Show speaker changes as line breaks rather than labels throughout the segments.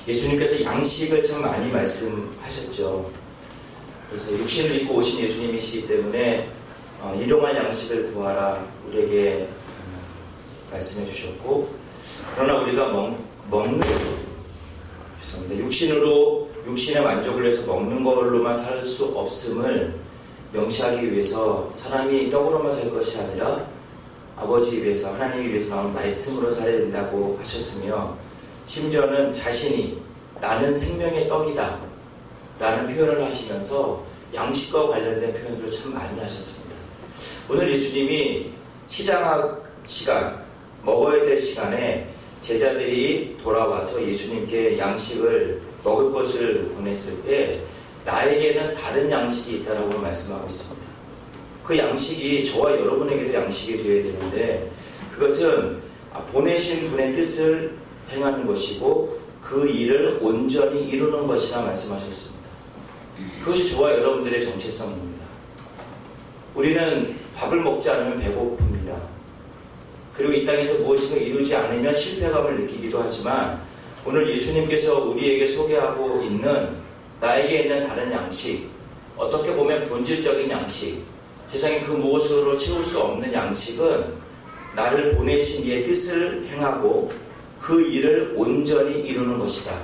예수님께서 양식을 참 많이 말씀하셨죠. 그래서 육신을 입고 오신 예수님이시기 때문에 일용할 양식을 구하라 우리에게 말씀해 주셨고, 그러나 우리가 먹는 육신의 만족을 위해서 먹는 걸로만 살 수 없음을 명시하기 위해서 사람이 떡으로만 살 것이 아니라 아버지 입에서, 하나님 입에서 나온 말씀으로 살아야 된다고 하셨으며, 심지어는 자신이 나는 생명의 떡이다 라는 표현을 하시면서 양식과 관련된 표현들을 참 많이 하셨습니다. 오늘 예수님이 시장학 시간, 먹어야 될 시간에 제자들이 돌아와서 예수님께 양식을 먹을 것을 보냈을 때 나에게는 다른 양식이 있다라고 말씀하고 있습니다. 그 양식이 저와 여러분에게도 양식이 되어야 되는데, 그것은 보내신 분의 뜻을 행하는 것이고 그 일을 온전히 이루는 것이라 말씀하셨습니다. 그것이 저와 여러분들의 정체성입니다. 우리는 밥을 먹지 않으면 배고픕니다. 그리고 이 땅에서 무엇인가 이루지 않으면 실패감을 느끼기도 하지만, 오늘 예수님께서 우리에게 소개하고 있는 나에게 있는 다른 양식, 어떻게 보면 본질적인 양식, 세상에 그 무엇으로 채울 수 없는 양식은 나를 보내신 이의 뜻을 행하고 그 일을 온전히 이루는 것이다.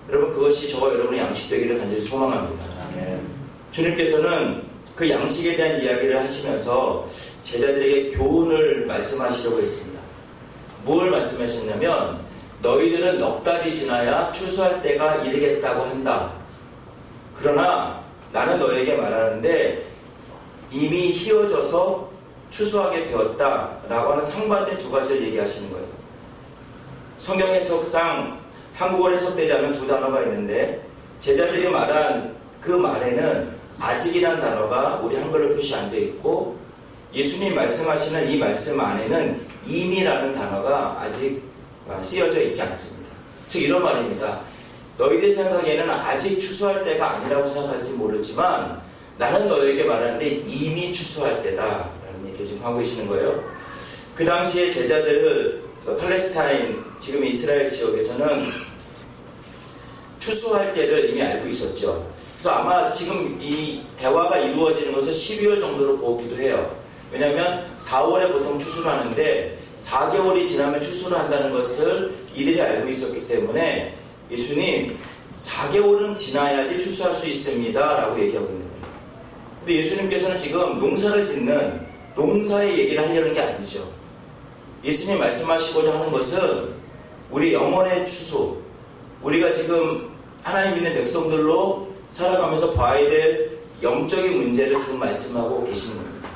여러분, 그것이 저와 여러분의 양식 되기를 간절히 소망합니다. 주님께서는 그 양식에 대한 이야기를 하시면서 제자들에게 교훈을 말씀하시려고 했습니다. 뭘 말씀하셨냐면, 너희들은 넉 달이 지나야 추수할 때가 이르겠다고 한다. 그러나 나는 너에게 말하는데 이미 희어져서 추수하게 되었다라고 하는 상반된 두 가지를 얘기하시는 거예요. 성경 해석상 한국어로 해석되지 않은 두 단어가 있는데, 제자들이 말한 그 말에는 아직이란 단어가 우리 한글로 표시 안 되어 있고, 예수님 말씀하시는 이 말씀 안에는 이미라는 단어가 아직 쓰여져 있지 않습니다. 즉 이런 말입니다. 너희들 생각에는 아직 추수할 때가 아니라고 생각할지 모르지만 나는 너희에게 말하는데 이미 추수할 때다 라는 얘기를 지금 하고 계시는 거예요. 그 당시에 제자들을 팔레스타인, 지금 이스라엘 지역에서는 추수할 때를 이미 알고 있었죠. 그래서 아마 지금 이 대화가 이루어지는 것은 12월 정도로 보기도 해요. 왜냐하면 4월에 보통 추수를 하는데 4개월이 지나면 추수를 한다는 것을 이들이 알고 있었기 때문에 예수님 4개월은 지나야지 추수할 수 있습니다 라고 얘기하고 있는 거예요. 근데 예수님께서는 지금 농사를 짓는 농사의 얘기를 하려는 게 아니죠. 예수님 말씀하시고자 하는 것은 우리 영혼의 추수, 우리가 지금 하나님 믿는 백성들로 살아가면서 봐야 될 영적인 문제를 지금 말씀하고 계시는 겁니다.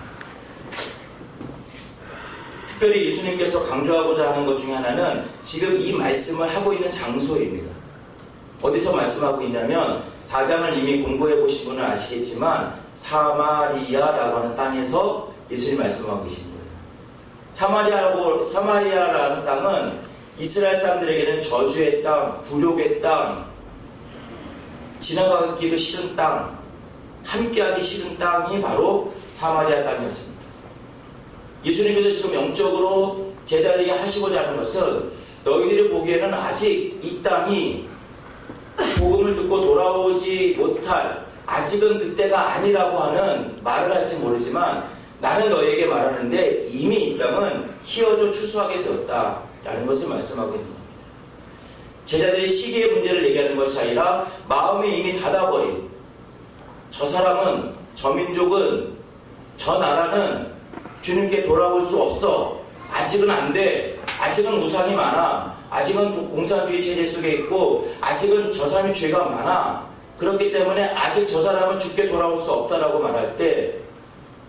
특별히 예수님께서 강조하고자 하는 것 중에 하나는 지금 이 말씀을 하고 있는 장소입니다. 어디서 말씀하고 있냐면 4장을 이미 공부해 보신 분은 아시겠지만 사마리아라고 하는 땅에서 예수님 말씀하고 계신 거예요. 사마리아라는 땅은 이스라엘 사람들에게는 저주의 땅, 굴욕의 땅, 지나가기도 싫은 땅, 함께하기 싫은 땅이 바로 사마리아 땅이었습니다. 예수님께서 지금 영적으로 제자들에게 하시고자 하는 것은 너희들이 보기에는 아직 이 땅이 복음을 듣고 돌아오지 못할, 아직은 그때가 아니라고 하는 말을 할지 모르지만 나는 너희에게 말하는데 이미 이 땅은 희어져 추수하게 되었다라는 것을 말씀하고 있는 겁니다. 제자들이 시기의 문제를 얘기하는 것이 아니라 마음이 이미 닫아버린, 저 사람은, 저 민족은, 저 나라는 주님께 돌아올 수 없어. 아직은 안 돼. 아직은 우상이 많아. 아직은 공산주의 체제 속에 있고 아직은 저 사람이 죄가 많아. 그렇기 때문에 아직 저 사람은 주께 돌아올 수 없다라고 말할 때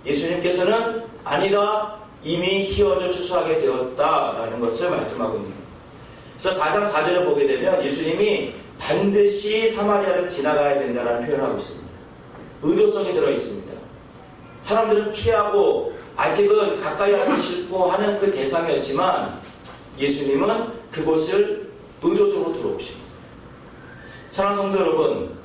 예수님께서는 아니다. 이미 희어져 추수하게 되었다라는 것을 말씀하고 있는 겁니다. 그래서 4장 4절을 보게 되면 예수님이 반드시 사마리아를 지나가야 된다는 표현을 하고 있습니다. 의도성이 들어있습니다. 사람들은 피하고 아직은 가까이 하기 싫고 하는 그 대상이었지만 예수님은 그곳을 의도적으로 들어오십니다. 사랑하는 성도 여러분,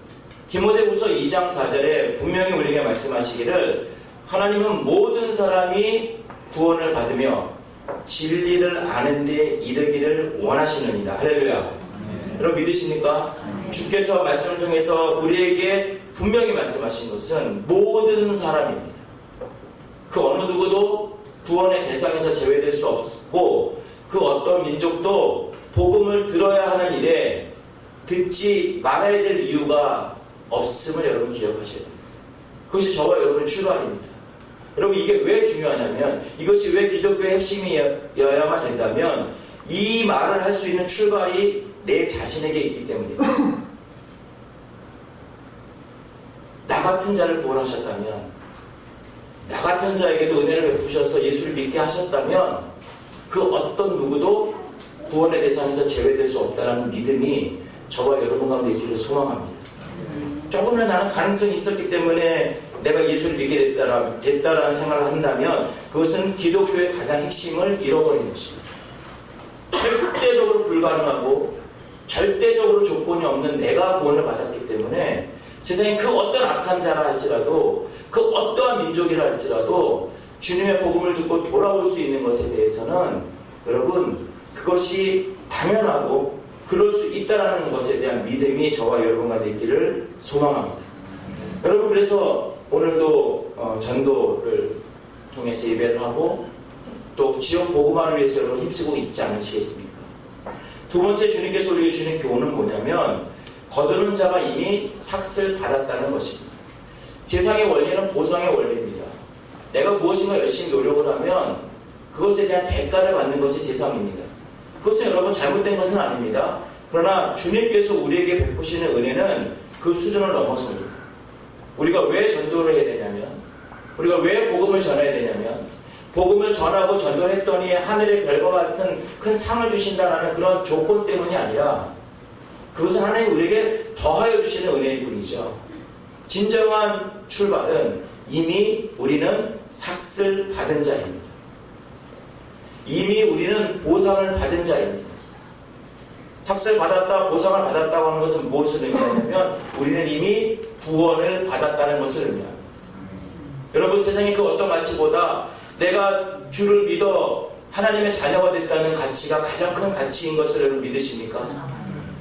디모데후서 2장 4절에 분명히 우리에게 말씀하시기를 하나님은 모든 사람이 구원을 받으며 진리를 아는 데 이르기를 원하시느니라. 할렐루야. 여러분 믿으십니까? 주께서 말씀을 통해서 우리에게 분명히 말씀하신 것은 모든 사람입니다. 그 어느 누구도 구원의 대상에서 제외될 수 없고 그 어떤 민족도 복음을 들어야 하는 일에 듣지 말아야 될 이유가 없음을 여러분 기억하셔야 됩니다. 그것이 저와 여러분의 출발입니다. 여러분 이게 왜 중요하냐면 이것이 왜 기독교의 핵심이어야만 된다면 이 말을 할 수 있는 출발이 내 자신에게 있기 때문입니다. 나 같은 자를 구원하셨다면 나 같은 자에게도 은혜를 베푸셔서 예수를 믿게 하셨다면 그 어떤 누구도 구원의 대상에서 제외될 수 없다는 믿음이 저와 여러분 가운데 있기를 소망합니다. 조금은 나는 가능성이 있었기 때문에 내가 예수를 믿게 됐다라는 생각을 한다면 그것은 기독교의 가장 핵심을 잃어버린 것입니다. 절대적으로 불가능하고 절대적으로 조건이 없는 내가 구원을 받았기 때문에 세상에 그 어떤 악한 자라 할지라도 그 어떠한 민족이라 할지라도 주님의 복음을 듣고 돌아올 수 있는 것에 대해서는 여러분 그것이 당연하고 그럴 수 있다는 것에 대한 믿음이 저와 여러분 가운데 있기를 소망합니다. 여러분 그래서 오늘도 전도를 통해서 예배를 하고 또 지역 복음화를 위해서 여러분 힘쓰고 있지 않으시겠습니까? 두 번째 주님께서 우리에게 주는 교훈은 뭐냐면 거두는 자가 이미 삭슬 받았다는 것입니다. 세상의 원리는 보상의 원리입니다. 내가 무엇인가 열심히 노력을 하면 그것에 대한 대가를 받는 것이 세상입니다. 그것은 여러분 잘못된 것은 아닙니다. 그러나 주님께서 우리에게 베푸시는 은혜는 그 수준을 넘어섭니다. 우리가 왜 전도를 해야 되냐면 우리가 왜 복음을 전해야 되냐면 복음을 전하고 전도를 했더니 하늘의 별과 같은 큰 상을 주신다는 그런 조건 때문이 아니라 그것은 하나님 우리에게 더하여 주시는 은혜일 뿐이죠. 진정한 출발은 이미 우리는 삭슬 받은 자입니다. 이미 우리는 보상을 받은 자입니다. 삭슬 받았다, 보상을 받았다고 하는 것은 무엇을 의미하냐면 우리는 이미 구원을 받았다는 것을 의미합니다. 여러분 세상의 그 어떤 가치보다 내가 주를 믿어 하나님의 자녀가 됐다는 가치가 가장 큰 가치인 것을 여러분 믿으십니까?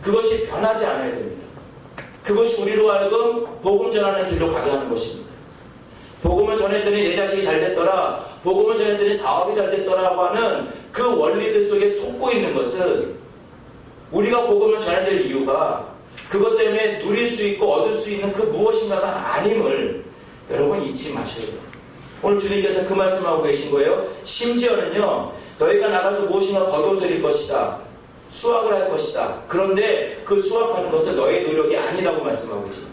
그것이 변하지 않아야 됩니다. 그것이 우리로 하여금 복음 전하는 길로 가게 하는 것입니다. 복음을 전했더니 내 자식이 잘 됐더라, 복음을 전했더니 사업이 잘 됐더라고 하는 그 원리들 속에 속고 있는 것은 우리가 복음을 전해야 될 이유가 그것 때문에 누릴 수 있고 얻을 수 있는 그 무엇인가가 아님을 여러분 잊지 마셔야 돼요. 오늘 주님께서 그 말씀하고 계신 거예요. 심지어는요, 너희가 나가서 무엇인가 거둬들일 것이다. 수확을 할 것이다. 그런데 그 수확하는 것은 너의 노력이 아니라고 말씀하고 계십니다.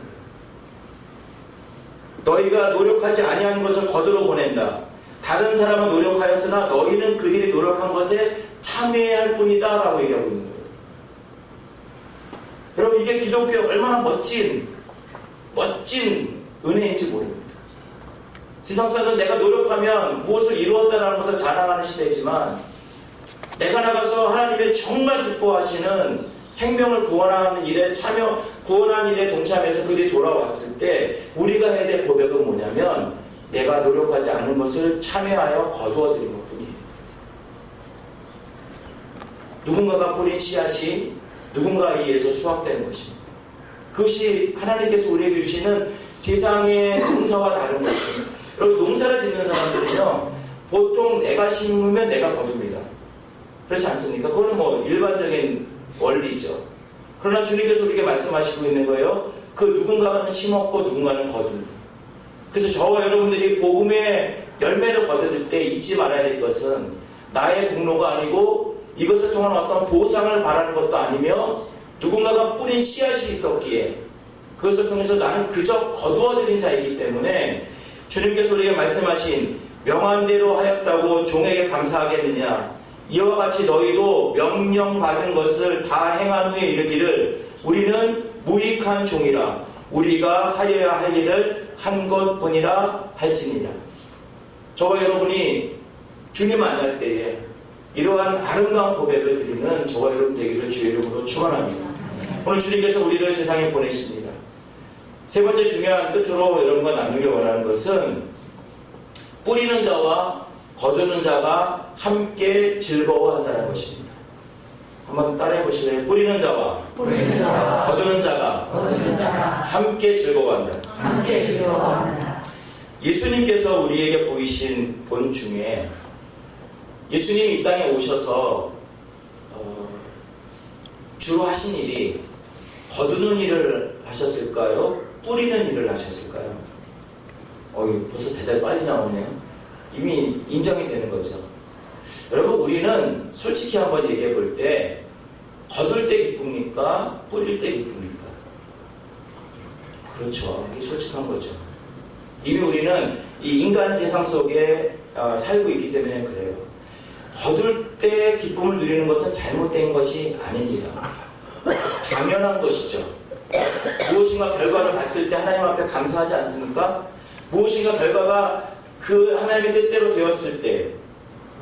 너희가 노력하지 아니하는 것을 거두러 보낸다. 다른 사람은 노력하였으나 너희는 그들이 노력한 것에 참여해야 할 뿐이다 라고 얘기하고 있는 거예요. 여러분 이게 기독교의 얼마나 멋진 은혜인지 모릅니다. 세상 사람은 내가 노력하면 무엇을 이루었다는 것을 자랑하는 시대지만 내가 나가서 하나님의 정말 기뻐하시는 생명을 구원하는 일에 구원하는 일에 동참해서 그들이 돌아왔을 때 우리가 해야 될 고백은 뭐냐면 내가 노력하지 않은 것을 참여하여 거두어들인 것뿐이에요. 누군가가 뿌린 씨앗이 누군가에 의해서 수확되는 것입니다. 그것이 하나님께서 우리에게 주시는 세상의 농사와 다른 것입니다. 여러분 농사를 짓는 사람들은요 보통 내가 심으면 내가 거둡니다. 그렇지 않습니까? 그거는 뭐 일반적인 원리죠. 그러나 주님께서 우리에게 말씀하시고 있는 거예요. 그 누군가는 심었고 누군가는 거둔다. 그래서 저와 여러분들이 복음의 열매를 거둘 때 잊지 말아야 될 것은 나의 공로가 아니고 이것을 통한 어떤 보상을 바라는 것도 아니며 누군가가 뿌린 씨앗이 있었기에 그것을 통해서 나는 그저 거두어들인 자이기 때문에 주님께서 우리에게 말씀하신 명한대로 하였다고 종에게 감사하겠느냐. 이와 같이 너희도 명령받은 것을 다 행한 후에 이르기를 우리는 무익한 종이라 우리가 하여야 할 일을 한 것뿐이라 할지니라. 저와 여러분이 주님 만날 때에 이러한 아름다운 고백을 드리는 저와 여러분 되기를 주의 이름으로 축원합니다. 오늘 주님께서 우리를 세상에 보내십니다. 세 번째 중요한 끝으로 여러분과 나누기 원하는 것은 뿌리는 자와 거두는 자가 함께 즐거워한다는 것입니다. 한번 따라해 보실래요? 뿌리는 자와 거두는 자가 함께 즐거워한다.
함께 즐거워한다.
예수님께서 우리에게 보이신 본 중에 예수님이 이 땅에 오셔서 주로 하신 일이 거두는 일을 하셨을까요? 뿌리는 일을 하셨을까요? 벌써 대답이 빨리 나오네요. 이미 인정이 되는 거죠. 여러분, 우리는 솔직히 한번 얘기해 볼 때 거둘 때 기쁩니까? 뿌릴 때 기쁩니까? 그렇죠. 이게 솔직한 거죠. 이미 우리는 이 인간 세상 속에 살고 있기 때문에 그래요. 거둘 때 기쁨을 누리는 것은 잘못된 것이 아닙니다. 당연한 것이죠. 무엇인가 결과를 봤을 때 하나님 앞에 감사하지 않습니까? 무엇인가 결과가 그 하나님의 뜻대로 되었을 때,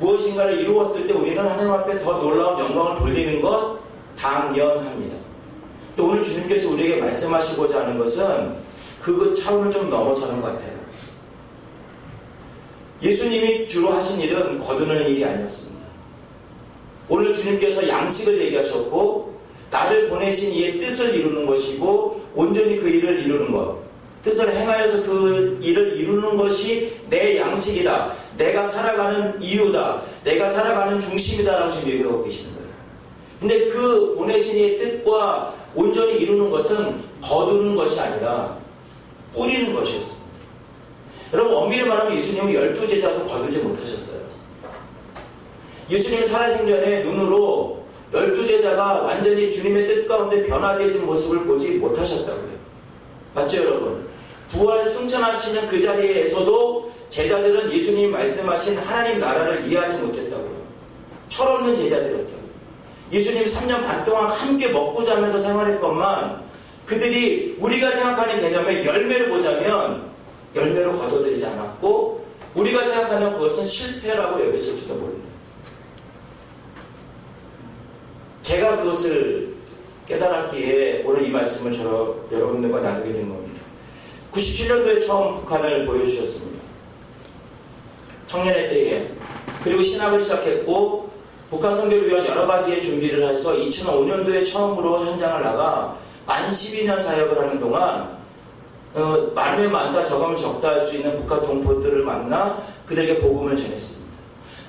무엇인가를 이루었을 때 우리는 하나님 앞에 더 놀라운 영광을 돌리는 것 당연합니다. 또 오늘 주님께서 우리에게 말씀하시고자 하는 것은 그 차원을 좀 넘어서는 것 같아요. 예수님이 주로 하신 일은 거두는 일이 아니었습니다. 오늘 주님께서 양식을 얘기하셨고 나를 보내신 이의 뜻을 이루는 것이고 온전히 그 일을 이루는 것, 뜻을 행하여서 그 일을 이루는 것이 내 양식이다, 내가 살아가는 이유다, 내가 살아가는 중심이다라고 지금 얘기하고 계시는 거예요. 근데 그 보내신 이의 뜻과 온전히 이루는 것은 거두는 것이 아니라 뿌리는 것이었습니다. 여러분, 엄밀히 말하면 예수님은 12제자도 거두지 못하셨어요. 예수님이 살아생전에 눈으로 12제자가 완전히 주님의 뜻 가운데 변화되어진 모습을 보지 못하셨다고요. 맞죠, 여러분? 부활 승천하시는 그 자리에서도 제자들은 예수님이 말씀하신 하나님 나라를 이해하지 못했다고요. 철없는 제자들이었다고요. 예수님 3년 반 동안 함께 먹고 자면서 생활했건만 그들이 우리가 생각하는 개념의 열매를 보자면 열매로 거둬들이지 않았고 우리가 생각하는 그것은 실패라고 여겼을지도 모릅니다. 제가 그것을 깨달았기에 오늘 이 말씀을 여러분들과 나누게 된 겁니다. 97년도에 처음 북한을 보여주셨습니다. 청년회 때에. 그리고 신학을 시작했고 북한 선교를 위한 여러 가지의 준비를 해서 2005년도에 처음으로 현장을 나가 만 12년 사역을 하는 동안 많으면 많다, 적으면 적다 할 수 있는 북한 동포들을 만나 그들에게 복음을 전했습니다.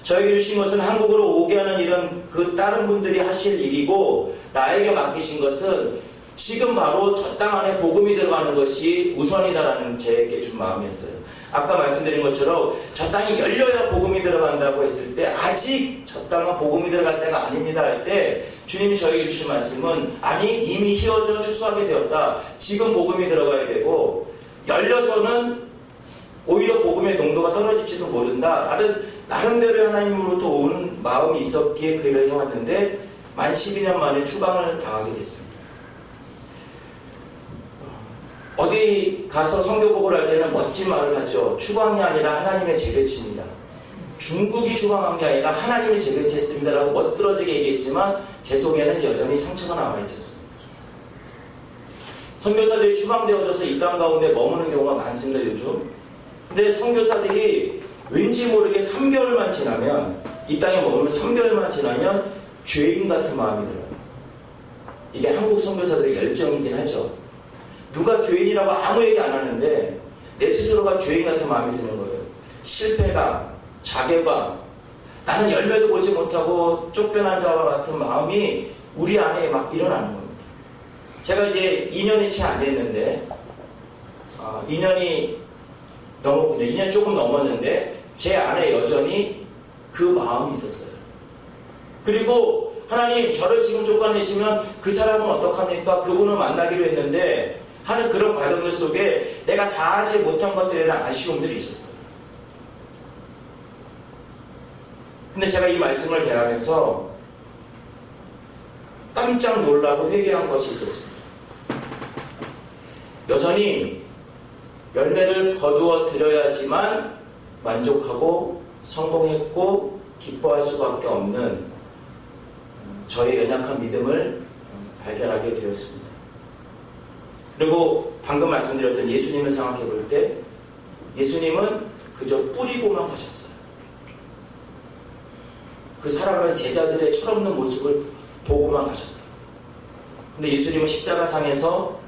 저에게 주신 것은 한국으로 오게 하는 일은 그 다른 분들이 하실 일이고 나에게 맡기신 것은 지금 바로 저 땅 안에 복음이 들어가는 것이 우선이다라는 제게 준 마음이었어요. 아까 말씀드린 것처럼 저 땅이 열려야 복음이 들어간다고 했을 때 아직 저 땅은 복음이 들어갈 때가 아닙니다 할 때 주님이 저에게 주신 말씀은 아니 이미 휘어져 추수하게 되었다. 지금 복음이 들어가야 되고 열려서는 오히려 복음의 농도가 떨어질지도 모른다. 나름대로 하나님으로부터 온 마음이 있었기에 그 일을 해왔는데 만 12년 만에 추방을 당하게 됐습니다. 어디 가서 선교복을 할 때는 멋진 말을 하죠. 추방이 아니라 하나님의 재배치입니다. 중국이 추방한 게 아니라 하나님이 재배치했습니다라고 멋들어지게 얘기했지만 제 속에는 여전히 상처가 남아있었습니다. 선교사들이 추방되어져서 이 땅 가운데 머무는 경우가 많습니다, 요즘. 근데 선교사들이 왠지 모르게 3개월만 지나면 이 땅에 머무르면 3개월만 지나면 죄인 같은 마음이 들어요. 이게 한국 선교사들의 열정이긴 하죠. 누가 죄인이라고 아무 얘기 안 하는데 내 스스로가 죄인 같은 마음이 드는 거예요. 실패감, 자괴감, 나는 열매도 보지 못하고 쫓겨난 자와 같은 마음이 우리 안에 막 일어나는 겁니다. 제가 이제 2년이 채 안 됐는데 2년이 넘었군요. 2년 조금 넘었는데 제 안에 여전히 그 마음이 있었어요. 그리고 하나님 저를 지금 쫓아내시면 그 사람은 어떡합니까? 그분을 만나기로 했는데 하는 그런 과정들 속에 내가 다 하지 못한 것들에 대한 아쉬움들이 있었어요. 근데 제가 이 말씀을 대하면서 깜짝 놀라고 회개한 것이 있었습니다. 여전히 열매를 거두어 드려야지만 만족하고 성공했고 기뻐할 수밖에 없는 저의 연약한 믿음을 발견하게 되었습니다. 그리고 방금 말씀드렸던 예수님을 생각해 볼 때 예수님은 그저 뿌리고만 가셨어요. 그 사랑하는 제자들의 철없는 모습을 보고만 가셨다. 근데 예수님은 십자가상에서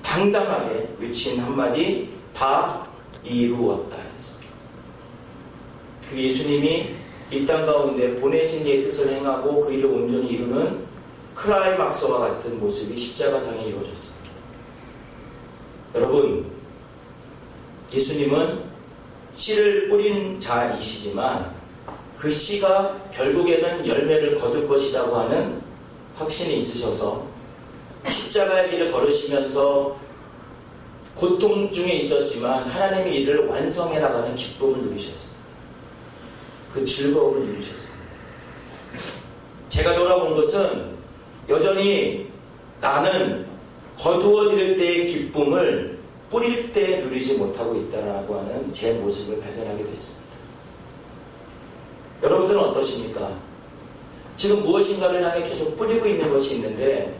당당하게 외친 한마디, 다 이루었다 했습니다. 그 예수님이 이 땅 가운데 보내신 이의 뜻을 행하고 그 일을 온전히 이루는 클라이막스와 같은 모습이 십자가상에 이루어졌습니다. 여러분, 예수님은 씨를 뿌린 자이시지만 그 씨가 결국에는 열매를 거둘 것이라고 하는 확신이 있으셔서 십자가의 길을 걸으시면서 고통 중에 있었지만 하나님의 일을 완성해 나가는 기쁨을 누리셨습니다. 그 즐거움을 누리셨습니다. 제가 돌아본 것은 여전히 나는 거두어 들일 때의 기쁨을 뿌릴 때 누리지 못하고 있다라고 하는 제 모습을 발견하게 됐습니다. 여러분들은 어떠십니까? 지금 무엇인가를 향해 계속 뿌리고 있는 것이 있는데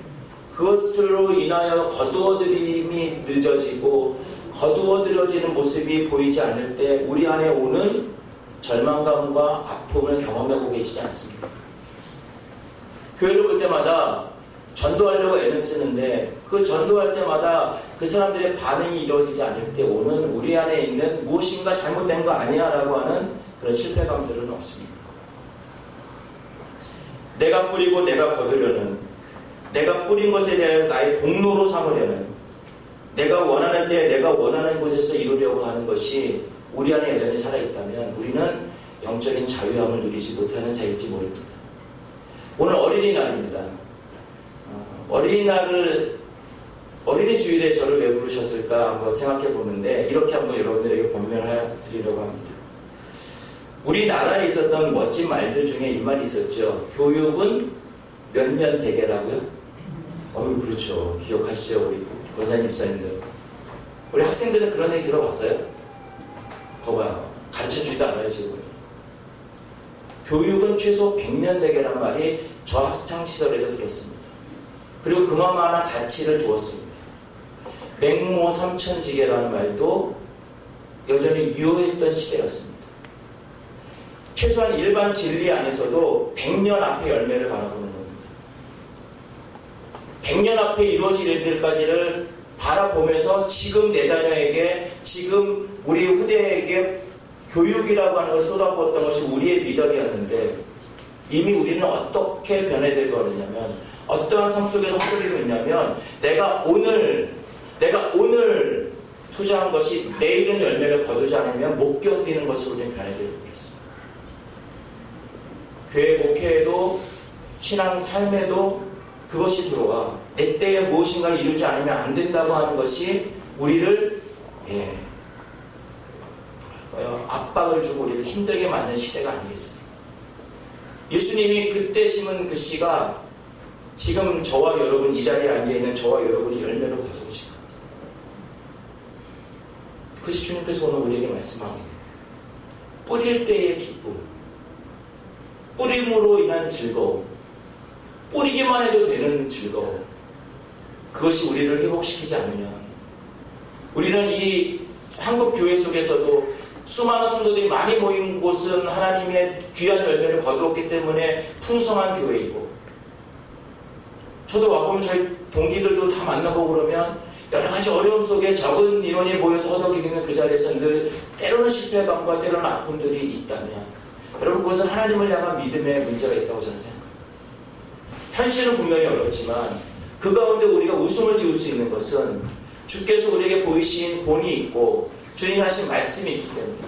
그것으로 인하여 거두어들임이 늦어지고 거두어들여지는 모습이 보이지 않을 때 우리 안에 오는 절망감과 아픔을 경험하고 계시지 않습니까? 교회를 볼 때마다 전도하려고 애를 쓰는데 그 전도할 때마다 그 사람들의 반응이 이루어지지 않을 때 오는 우리 안에 있는 무엇인가 잘못된 거 아니야 라고 하는 그런 실패감들은 없습니까? 내가 뿌리고 내가 거두려는, 내가 뿌린 것에 대해 나의 공로로 삼으려는, 내가 원하는 때 내가 원하는 곳에서 이루려고 하는 것이 우리 안에 여전히 살아있다면 우리는 영적인 자유함을 누리지 못하는 자일지 모릅니다. 오늘 어린이날입니다. 어린이 주일에 저를 왜 부르셨을까 한번 생각해 보는데 이렇게 한번 여러분들에게 권면해 드리려고 합니다. 우리나라에 있었던 멋진 말들 중에 이 말이 있었죠. 교육은 면면대계라고요? 그렇죠. 기억하시죠? 우리 권사님 집사님들. 우리 학생들은 그런 얘기 들어봤어요? 거봐요. 가르쳐주지도 않아요 지금. 교육은 최소 100년대계란 말이 저 학창시절에도 들었습니다. 그리고 그만한 가치를 두었습니다. 맹모 삼천지계라는 말도 여전히 유효했던 시대였습니다. 최소한 일반 진리 안에서도 100년 앞에 열매를 바라보는 겁니다. 100년 앞에 이루어질 일들까지를 바라보면서 지금 내 자녀에게, 지금 우리 후대에게 교육이라고 하는 걸 쏟아부었던 것이 우리의 미덕이었는데 이미 우리는 어떻게 변해들고 있냐면 어떠한 삶 속에서 흩어지고 있냐면 내가 오늘 투자한 것이 내일은 열매를 거두지 않으면 못 견디는 것으로 우리는 변해들고 있습니다. 교회 목회에도 신앙 삶에도 그것이 들어와 내 때에 무엇인가 이루지 않으면 안 된다고 하는 것이 우리를 압박을 주고 우리를 힘들게 만든 시대가 아니겠습니까? 예수님이 그때 심은 그 씨가 지금 저와 여러분 이 자리에 앉아있는 저와 여러분이 열매를 거두지. 그것이 주님께서 오늘 우리에게 말씀하는 거예요. 뿌릴 때의 기쁨, 뿌림으로 인한 즐거움, 뿌리기만 해도 되는 즐거움, 그것이 우리를 회복시키지 않으면 우리는 이 한국 교회 속에서도 수많은 성도들이 많이 모인 곳은 하나님의 귀한 열매를 거두었기 때문에 풍성한 교회이고, 저도 와보면 저희 동기들도 다 만나보고 그러면 여러 가지 어려움 속에 적은 인원이 모여서 허덕이는 그 자리에서 늘 때로는 실패감과 때로는 아픔들이 있다면 여러분 그것은 하나님을 향한 믿음의 문제가 있다고 저는 생각합니다. 현실은 분명히 어렵지만 그 가운데 우리가 웃음을 지을 수 있는 것은 주께서 우리에게 보이신 본이 있고 주님 하신 말씀이 있기 때문입니다.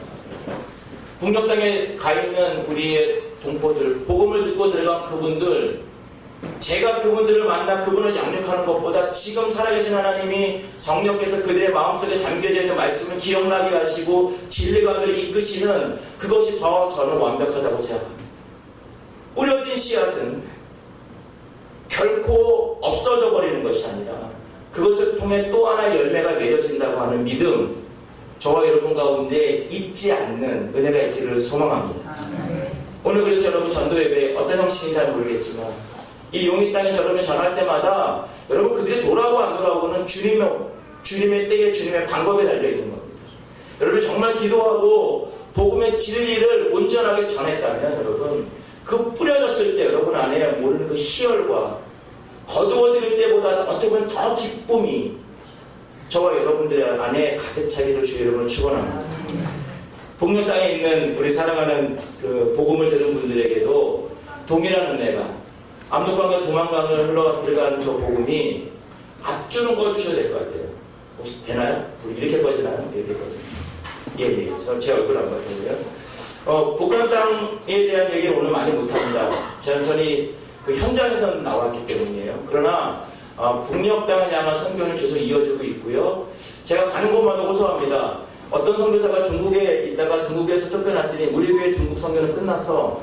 북녘 땅에 가 있는 우리의 동포들, 복음을 듣고 들어간 그분들, 제가 그분들을 만나 그분을 양육하는 것보다 지금 살아계신 하나님이 성령께서 그들의 마음속에 담겨져 있는 말씀을 기억나게 하시고 진리관들을 이끄시는 그것이 더 저는 완벽하다고 생각합니다. 뿌려진 씨앗은 결코 없어져 버리는 것이 아니라 그것을 통해 또 하나 열매가 맺어진다고 하는 믿음, 저와 여러분 가운데 잊지 않는 은혜가 있기를 소망합니다. 오늘 그래서 여러분 전도예배 어떤 형식인지 잘 모르겠지만 이 용의 땅에서 여러분이 전할 때마다 여러분 그들이 돌아오고 안 돌아오고는 주님의 때에 주님의 방법에 달려있는 겁니다. 여러분이 정말 기도하고 복음의 진리를 온전하게 전했다면 여러분 그 뿌려졌을 때 여러분 안에 모르는 그 희열과 거두어들일 때보다 어떻게 보면 더 기쁨이 저와 여러분들 안에 가득 차기를 주의 이름으로 축원합니다. 복력 땅에 있는 우리 사랑하는 그 복음을 들은 분들에게도 동일한 은혜가 압록강과 두만강을 흘러 들어가는 저 복음이 앞주는 거 주셔야 될 것 같아요. 혹시 되나요? 불 이렇게 꺼지나요? 이렇게 꺼지나요? 예. 제 얼굴 안 같아요. 북한 땅에 대한 얘기를 오늘 많이 못합니다. 저는 그 현장에서 나왔기 때문이에요. 그러나 북녘 땅을 향한 선교는 계속 이어지고 있고요. 제가 가는 곳마다 호소합니다. 어떤 선교사가 중국에 있다가 중국에서 쫓겨났더니 우리 교회 중국 선교는 끝났어.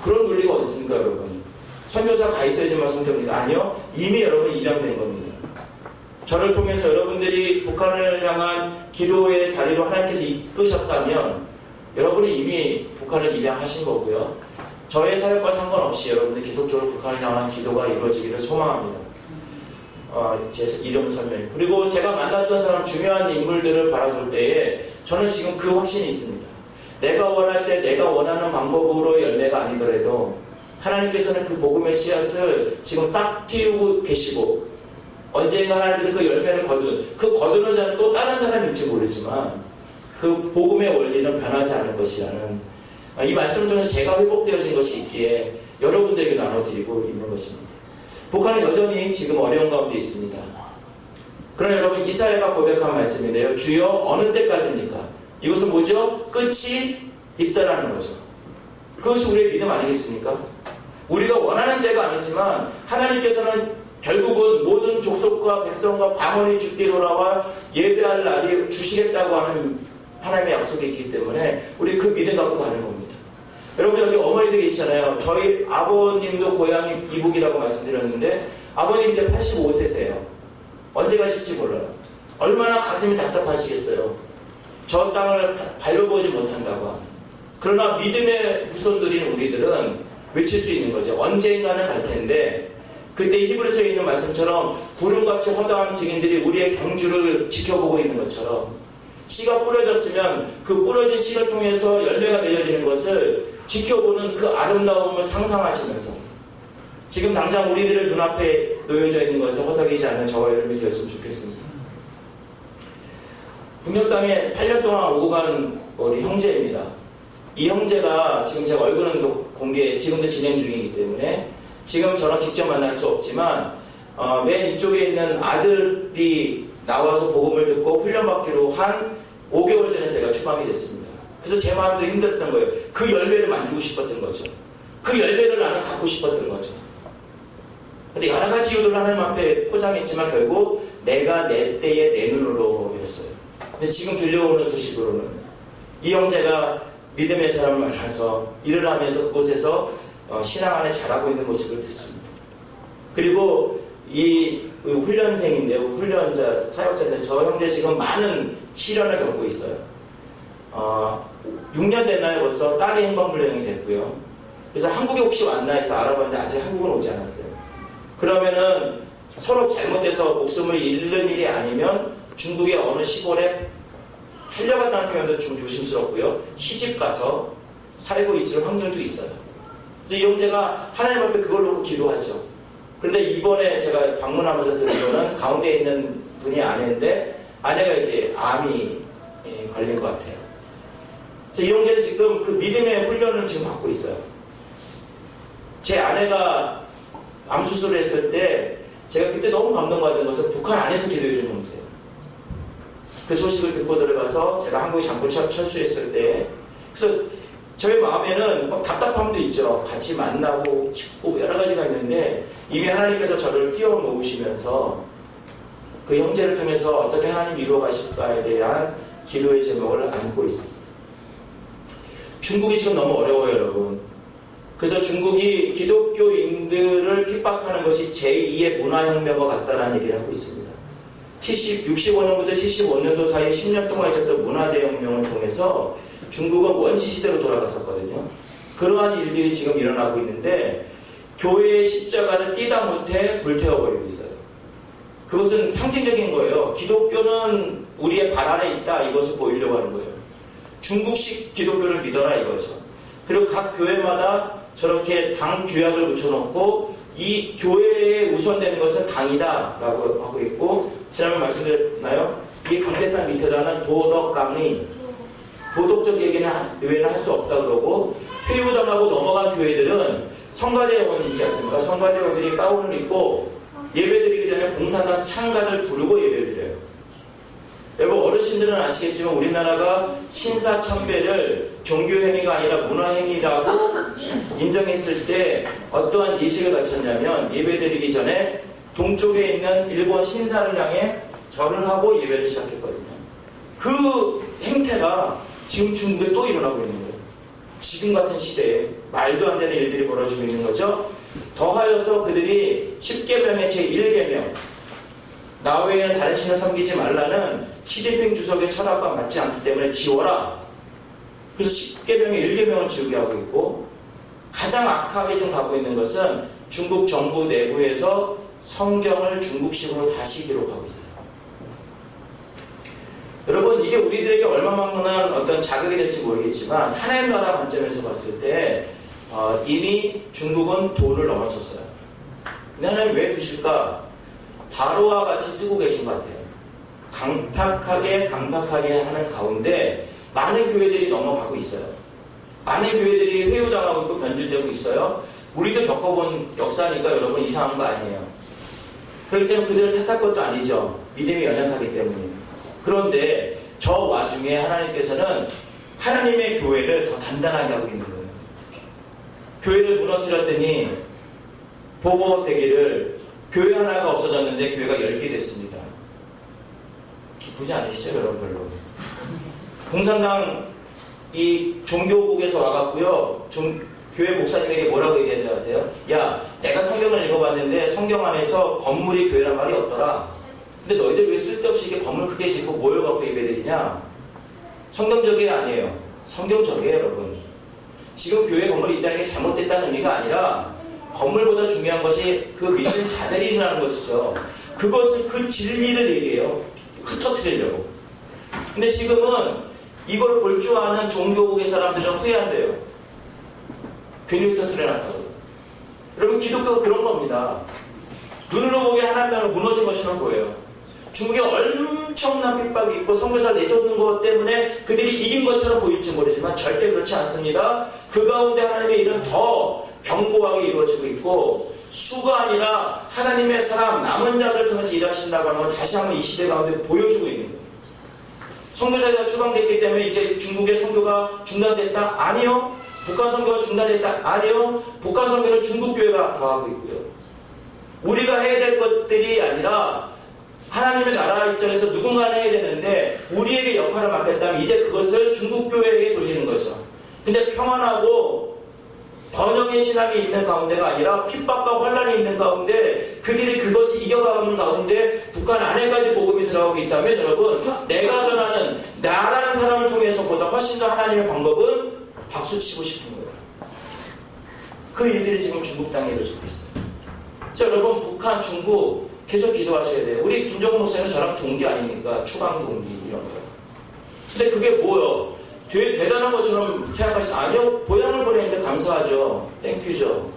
그런 논리가 어디 있습니까, 여러분? 선교사 가 있어야지만 선교입니까? 아니요. 이미 여러분이 입양된 겁니다. 저를 통해서 여러분들이 북한을 향한 기도의 자리로 하나님께서 이끄셨다면 여러분이 이미 북한을 입양하신 거고요. 저의 사역과 상관없이 여러분들 계속적으로 북한을 향한 기도가 이루어지기를 소망합니다. 제 이름 설명. 그리고 제가 만났던 사람 중요한 인물들을 바라볼 때에 저는 지금 그 확신이 있습니다. 내가 원할 때 내가 원하는 방법으로 열매가 아니더라도 하나님께서는 그 복음의 씨앗을 지금 싹 틔우고 계시고 언젠가 하나님께서 그 열매를 거두는 자는 또 다른 사람일지 모르지만 그 복음의 원리는 변하지 않을 것이라는 이 말씀을 통해 제가 회복되어진 것이 있기에 여러분들에게 나눠드리고 있는 것입니다. 북한은 여전히 지금 어려운 가운데 있습니다. 그러나 여러분 이사야가 고백한 말씀인데요. 주여 어느 때까지입니까? 이것은 뭐죠? 끝이 있다라는 거죠. 그것이 우리의 믿음 아니겠습니까? 우리가 원하는 때가 아니지만 하나님께서는 결국은 모든 족속과 백성과 방언이 주께 돌아와 예배할 날이 주시겠다고 하는 하나님의 약속이 있기 때문에 우리 그 믿음 갖고 가는 겁니다. 여러분 여기 어머니들 계시잖아요. 저희 아버님도 고향이 이북이라고 말씀드렸는데 아버님 이제 85세세요. 언제 가실지 몰라요. 얼마나 가슴이 답답하시겠어요. 저 땅을 밟아보지 못한다고 하면. 그러나 믿음의 후손들인 우리들은 외칠 수 있는 거죠. 언젠가는 갈 텐데 그때 히브리서에 있는 말씀처럼 구름같이 허다한 증인들이 우리의 경주를 지켜보고 있는 것처럼 씨가 뿌려졌으면 그 뿌려진 씨를 통해서 열매가 맺어지는 것을 지켜보는 그 아름다움을 상상하시면서 지금 당장 우리들의 눈앞에 놓여져 있는 것을 허덕이지 않는 저와 여러분이 되었으면 좋겠습니다. 북녘 땅에 8년 동안 오고 간 우리 형제입니다. 이 형제가 지금 제가 얼굴은 공개 지금도 진행 중이기 때문에 지금 저랑 직접 만날 수 없지만 맨 이쪽에 있는 아들이 나와서 복음을 듣고 훈련받기로 한 5개월 전에 제가 추방이 됐습니다. 그래서 제 마음도 힘들었던 거예요. 그 열매를 만지고 싶었던 거죠. 그 열매를 나는 갖고 싶었던 거죠. 근데 여러 가지 이유를 하나님 앞에 포장했지만 결국 내가 내 때에 내 눈으로였어요. 근데 지금 들려오는 소식으로는 이 형제가 믿음의 사람을 만나서 일을 하면서 그곳에서 신앙 안에 자라고 있는 모습을 듣습니다. 그리고 이 훈련생인데요. 훈련자, 사역자인데 저 형제 지금 많은 시련을 겪고 있어요. 6년 됐나요? 벌써 딸이 행방불명이 됐고요. 그래서 한국에 혹시 왔나 해서 알아봤는데 아직 한국은 오지 않았어요. 그러면은 서로 잘못해서 목숨을 잃는 일이 아니면 중국의 어느 시골에 팔려갔다는 표현도 좀 조심스럽고요. 시집가서 살고 있을 확률도 있어요. 그래서 이 형제가 하나님 앞에 그걸 놓고 기도하죠. 그런데 이번에 제가 방문하면서 들은 거는 가운데 있는 분이 아내인데 아내가 이제 암이 걸린 것 같아요. 그래서 이 형제는 지금 그 믿음의 훈련을 지금 받고 있어요. 제 아내가 암 수술을 했을 때 제가 그때 너무 감동받은 것은 북한 안에서 기도해 주는 문제예요. 그 소식을 듣고 들어가서 제가 한국에 잠깐 철수했을 때 그래서 저희 마음에는 막 답답함도 있죠. 같이 만나고 싶고 여러 가지가 있는데 이미 하나님께서 저를 띄워놓으시면서 그 형제를 통해서 어떻게 하나님 이루어 가실까에 대한 기도의 제목을 안고 있습니다. 중국이 지금 너무 어려워요, 여러분. 그래서 중국이 기독교인들을 핍박하는 것이 제2의 문화혁명과 같다는 얘기를 하고 있습니다. 65년부터 75년도 사이 10년 동안 있었던 문화대혁명을 통해서 중국은 원시시대로 돌아갔었거든요. 그러한 일들이 지금 일어나고 있는데 교회의 십자가를 띄다 못해 불태워버리고 있어요. 그것은 상징적인 거예요. 기독교는 우리의 발 아래 있다 이것을 보이려고 하는 거예요. 중국식 기독교를 믿어라 이거죠. 그리고 각 교회마다 저렇게 당 규약을 붙여놓고 이 교회에 우선되는 것은 당이다 라고 하고 있고, 지난번에 말씀드렸나요? 이 강대상 밑에다는 도덕강의, 도덕적 얘기는 외에는 할 수 없다 그러고, 회유당하고 넘어간 교회들은 성가대원 있지 않습니까? 성가대원들이 가운을 입고 예배드리기 전에 봉사단 창가를 부르고 예배를 드려요. 여러분 어르신들은 아시겠지만 우리나라가 신사참배를 종교행위가 아니라 문화행위라고 인정했을 때 어떠한 예식을 갖췄냐면, 예배드리기 전에 동쪽에 있는 일본 신사를 향해 절을 하고 예배를 시작했거든요. 그 행태가 지금 중국에 또 일어나고 있는 거예요. 지금 같은 시대에 말도 안 되는 일들이 벌어지고 있는 거죠. 더하여서 그들이 10계명의 제1계명, 나 외에는 다른 신을 섬기지 말라는 시진핑 주석의 철학과 맞지 않기 때문에 지워라. 그래서 10계명의 1계명을 지우게 하고 있고, 가장 악하게 지금 가고 있는 것은 중국 정부 내부에서 성경을 중국식으로 다시 기록하고 있어요. 여러분 이게 우리들에게 얼마만큼은 어떤 자극이 될지 모르겠지만 하나님 나라 관점에서 봤을 때 이미 중국은 도를 넘어섰어요. 근데 하나님 왜 두실까? 바로와 같이 쓰고 계신 것 같아요. 강팍하게 하는 가운데 많은 교회들이 넘어가고 있어요. 많은 교회들이 회유당하고 있고 변질되고 있어요. 우리도 겪어본 역사니까 여러분 이상한 거 아니에요. 그렇기 때문에 그들을 탓할 것도 아니죠. 믿음이 연약하기 때문에. 그런데 저 와중에 하나님께서는 하나님의 교회를 더 단단하게 하고 있는 거예요. 교회를 무너뜨렸더니 보고 되기를 교회 하나가 없어졌는데 교회가 10개 됐습니다. 기쁘지 않으시죠 여러분? 별로. 공산당 이 종교국에서 와갖고요, 교회 목사님에게 뭐라고 얘기했는지 아세요? 야, 내가 성경을 읽어봤는데 성경 안에서 건물이 교회란 말이 없더라. 근데 너희들 왜 쓸데없이 이렇게 건물 크게 짓고 모여갖고 예배드리냐? 성경적이 아니에요. 성경적이에요 여러분. 지금 교회 건물이 있다는 게 잘못됐다는 의미가 아니라 건물보다 중요한 것이 그 믿는 자들이 일어나는 것이죠. 그것을, 그 진리를 얘기해요. 흩어뜨리려고. 근데 지금은 이걸 볼 줄 아는 종교국의 사람들은 후회한대요. 괜히 흩어뜨려놨다고. 여러분 기독교가 그런 겁니다. 눈으로 보기에 하나님 나라가 무너진 것처럼 보여요. 중국에 엄청난 핍박이 있고 선교사를 내쫓는 것 때문에 그들이 이긴 것처럼 보일지 모르지만 절대 그렇지 않습니다. 그 가운데 하나님의 일은 더 견고하게 이루어지고 있고, 수가 아니라 하나님의 사람, 남은 자들 통해서 일하신다고 하는 걸 다시 한번 이 시대 가운데 보여주고 있는 거예요. 선교사가 추방됐기 때문에 이제 중국의 선교가 중단됐다? 아니요. 북한 선교가 중단됐다? 아니요. 북한 선교는 중국 교회가 더 하고 있고요. 우리가 해야 될 것들이 아니라 하나님의 나라 입장에서 누군가는 해야 되는데 우리에게 역할을 맡겼다면 이제 그것을 중국 교회에게 돌리는 거죠. 근데 평안하고 번영의 신앙이 있는 가운데가 아니라 핍박과 환란이 있는 가운데 그들이 그것을 이겨가는 가운데 북한 안에까지 복음이 들어가고 있다면 여러분, 내가 전하는 나라는 사람을 통해서보다 훨씬 더 하나님의 방법은 박수치고 싶은 거예요. 그 일들이 지금 중국 땅에 이루어지고 있어요. 그래서 여러분 북한, 중국 계속 기도하셔야 돼요. 우리 김정은 목사님은 저랑 동기 아닙니까? 추방 동기 이런 거. 근데 그게 뭐요? 되게 대단한 것처럼 생각하시면 아니요. 고향을 보내는데 감사하죠. 땡큐죠.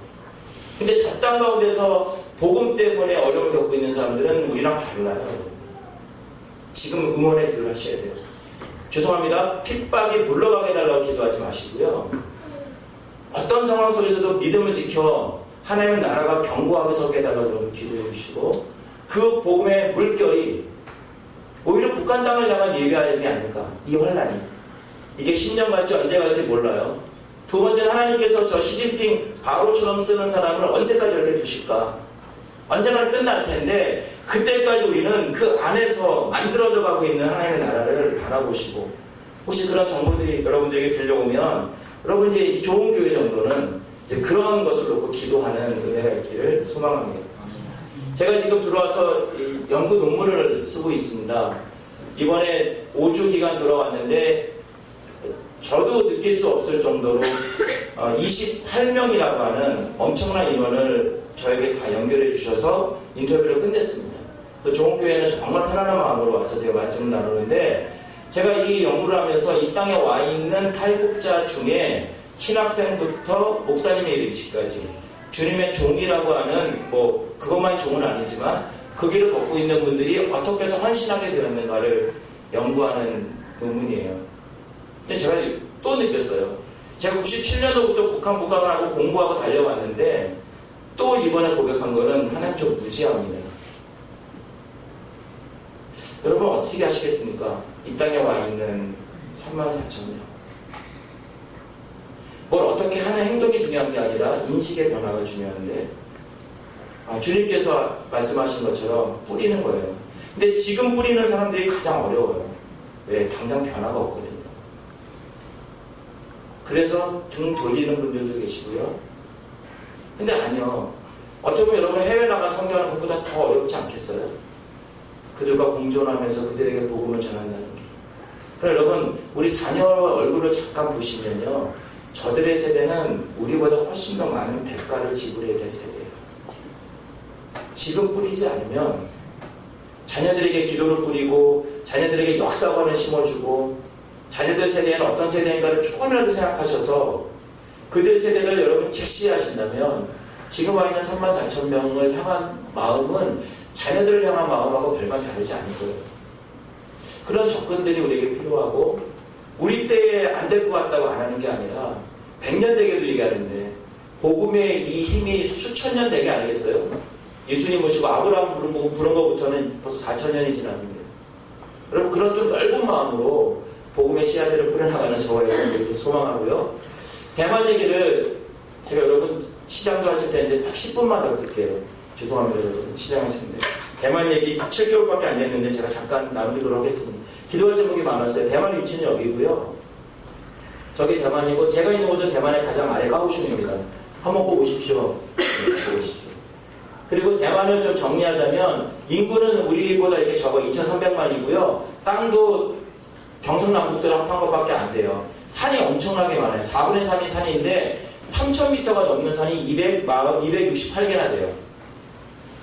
근데 잡담 가운데서 복음 때문에 어려움을 겪고 있는 사람들은 우리랑 달라요. 지금 응원의 기도를 하셔야 돼요. 죄송합니다. 핍박이 물러가게 해달라고 기도하지 마시고요. 어떤 상황 속에서도 믿음을 지켜 하나님의 나라가 견고하게 서게 해달라고 기도해 주시고, 그 복음의 물결이 오히려 북한 땅을 향한 예배하림이 아닐까. 이 환란이. 이게 10년 갈지 언제 갈지 몰라요. 두 번째는 하나님께서 저 시진핑 바로처럼 쓰는 사람을 언제까지 이렇게 두실까. 언젠가 끝날 텐데 그때까지 우리는 그 안에서 만들어져 가고 있는 하나님의 나라를 바라보시고, 혹시 그런 정보들이 여러분들에게 들려오면 여러분 이제 좋은 교회 정도는 이제 그런 것을 놓고 기도하는 은혜가 있기를 소망합니다. 제가 지금 들어와서 연구 논문을 쓰고 있습니다. 이번에 5주 기간 돌아왔는데 저도 느낄 수 없을 정도로 28명이라고 하는 엄청난 인원을 저에게 다 연결해 주셔서 인터뷰를 끝냈습니다. 그래서 좋은 교회는 정말 편안한 마음으로 와서 제가 말씀을 나누는데, 제가 이 연구를 하면서 이 땅에 와 있는 탈북자 중에 신학생부터 목사님에 이르기까지 주님의 종이라고 하는 뭐 그것만 종은 아니지만 그 길을 걷고 있는 분들이 어떻게 해서 헌신하게 되었는가를 연구하는 논문이에요. 근데 제가 또 느꼈어요. 제가 97년도부터 북한 북한을 하고 공부하고 달려왔는데 또 이번에 고백한 거는 하나님 좀 무지합니다. 여러분 어떻게 하시겠습니까? 이 땅에 와 있는 34,000명. 뭘 어떻게 하는 행동이 중요한 게 아니라 인식의 변화가 중요한데 주님께서 말씀하신 것처럼 뿌리는 거예요. 근데 지금 뿌리는 사람들이 가장 어려워요. 왜? 당장 변화가 없거든요. 그래서 등 돌리는 분들도 계시고요. 근데 아니요. 어떻게 보면 여러분 해외 나가 선교하는 것보다 더 어렵지 않겠어요? 그들과 공존하면서 그들에게 복음을 전한다는 게. 그럼 여러분 우리 자녀 얼굴을 잠깐 보시면요. 저들의 세대는 우리보다 훨씬 더 많은 대가를 지불해야 될 세대예요. 지금 뿌리지 않으면 자녀들에게 기도를 뿌리고 자녀들에게 역사관을 심어주고 자녀들 세대에는 어떤 세대인가를 조금이라도 생각하셔서 그들 세대를 여러분 직시하신다면 지금 와 있는 34,000명을 향한 마음은 자녀들을 향한 마음하고 별반 다르지 않을 거예요. 그런 접근들이 우리에게 필요하고 우리 때에 안 될 것 같다고 안 하는 게 아니라 100년 되게도 얘기하는데 복음의 이 힘이 수천 년 되게 아니겠어요? 예수님 모시고 아브라함 부른 것부터는 벌써 4,000년이 지났는데 여러분 그런 좀 넓은 마음으로 복음의 씨앗들을 뿌려나가는 저와 여러분들께 소망하고요. 대만 얘기를 제가 여러분 시장도 하실 때인데 딱 10분만 더 쓸게요. 죄송합니다 여러분 시장하시는데 대만 얘기 7개월밖에 안 됐는데 제가 잠깐 나누도록 하겠습니다. 기도할 제목이 많았어요. 대만 위치는 여기고요. 저기 대만이고 제가 있는 곳은 대만의 가장 아래 까오슝입니다. 한번 꼭 오십시오. 네, 오십시오. 그리고 대만을 좀 정리하자면 인구는 우리보다 이렇게 적어 2,300만이고요. 땅도 경상남북도를 합한 것밖에 안 돼요. 산이 엄청나게 많아요. 4분의 3이 산인데 3,000m가 넘는 산이 268개나 돼요.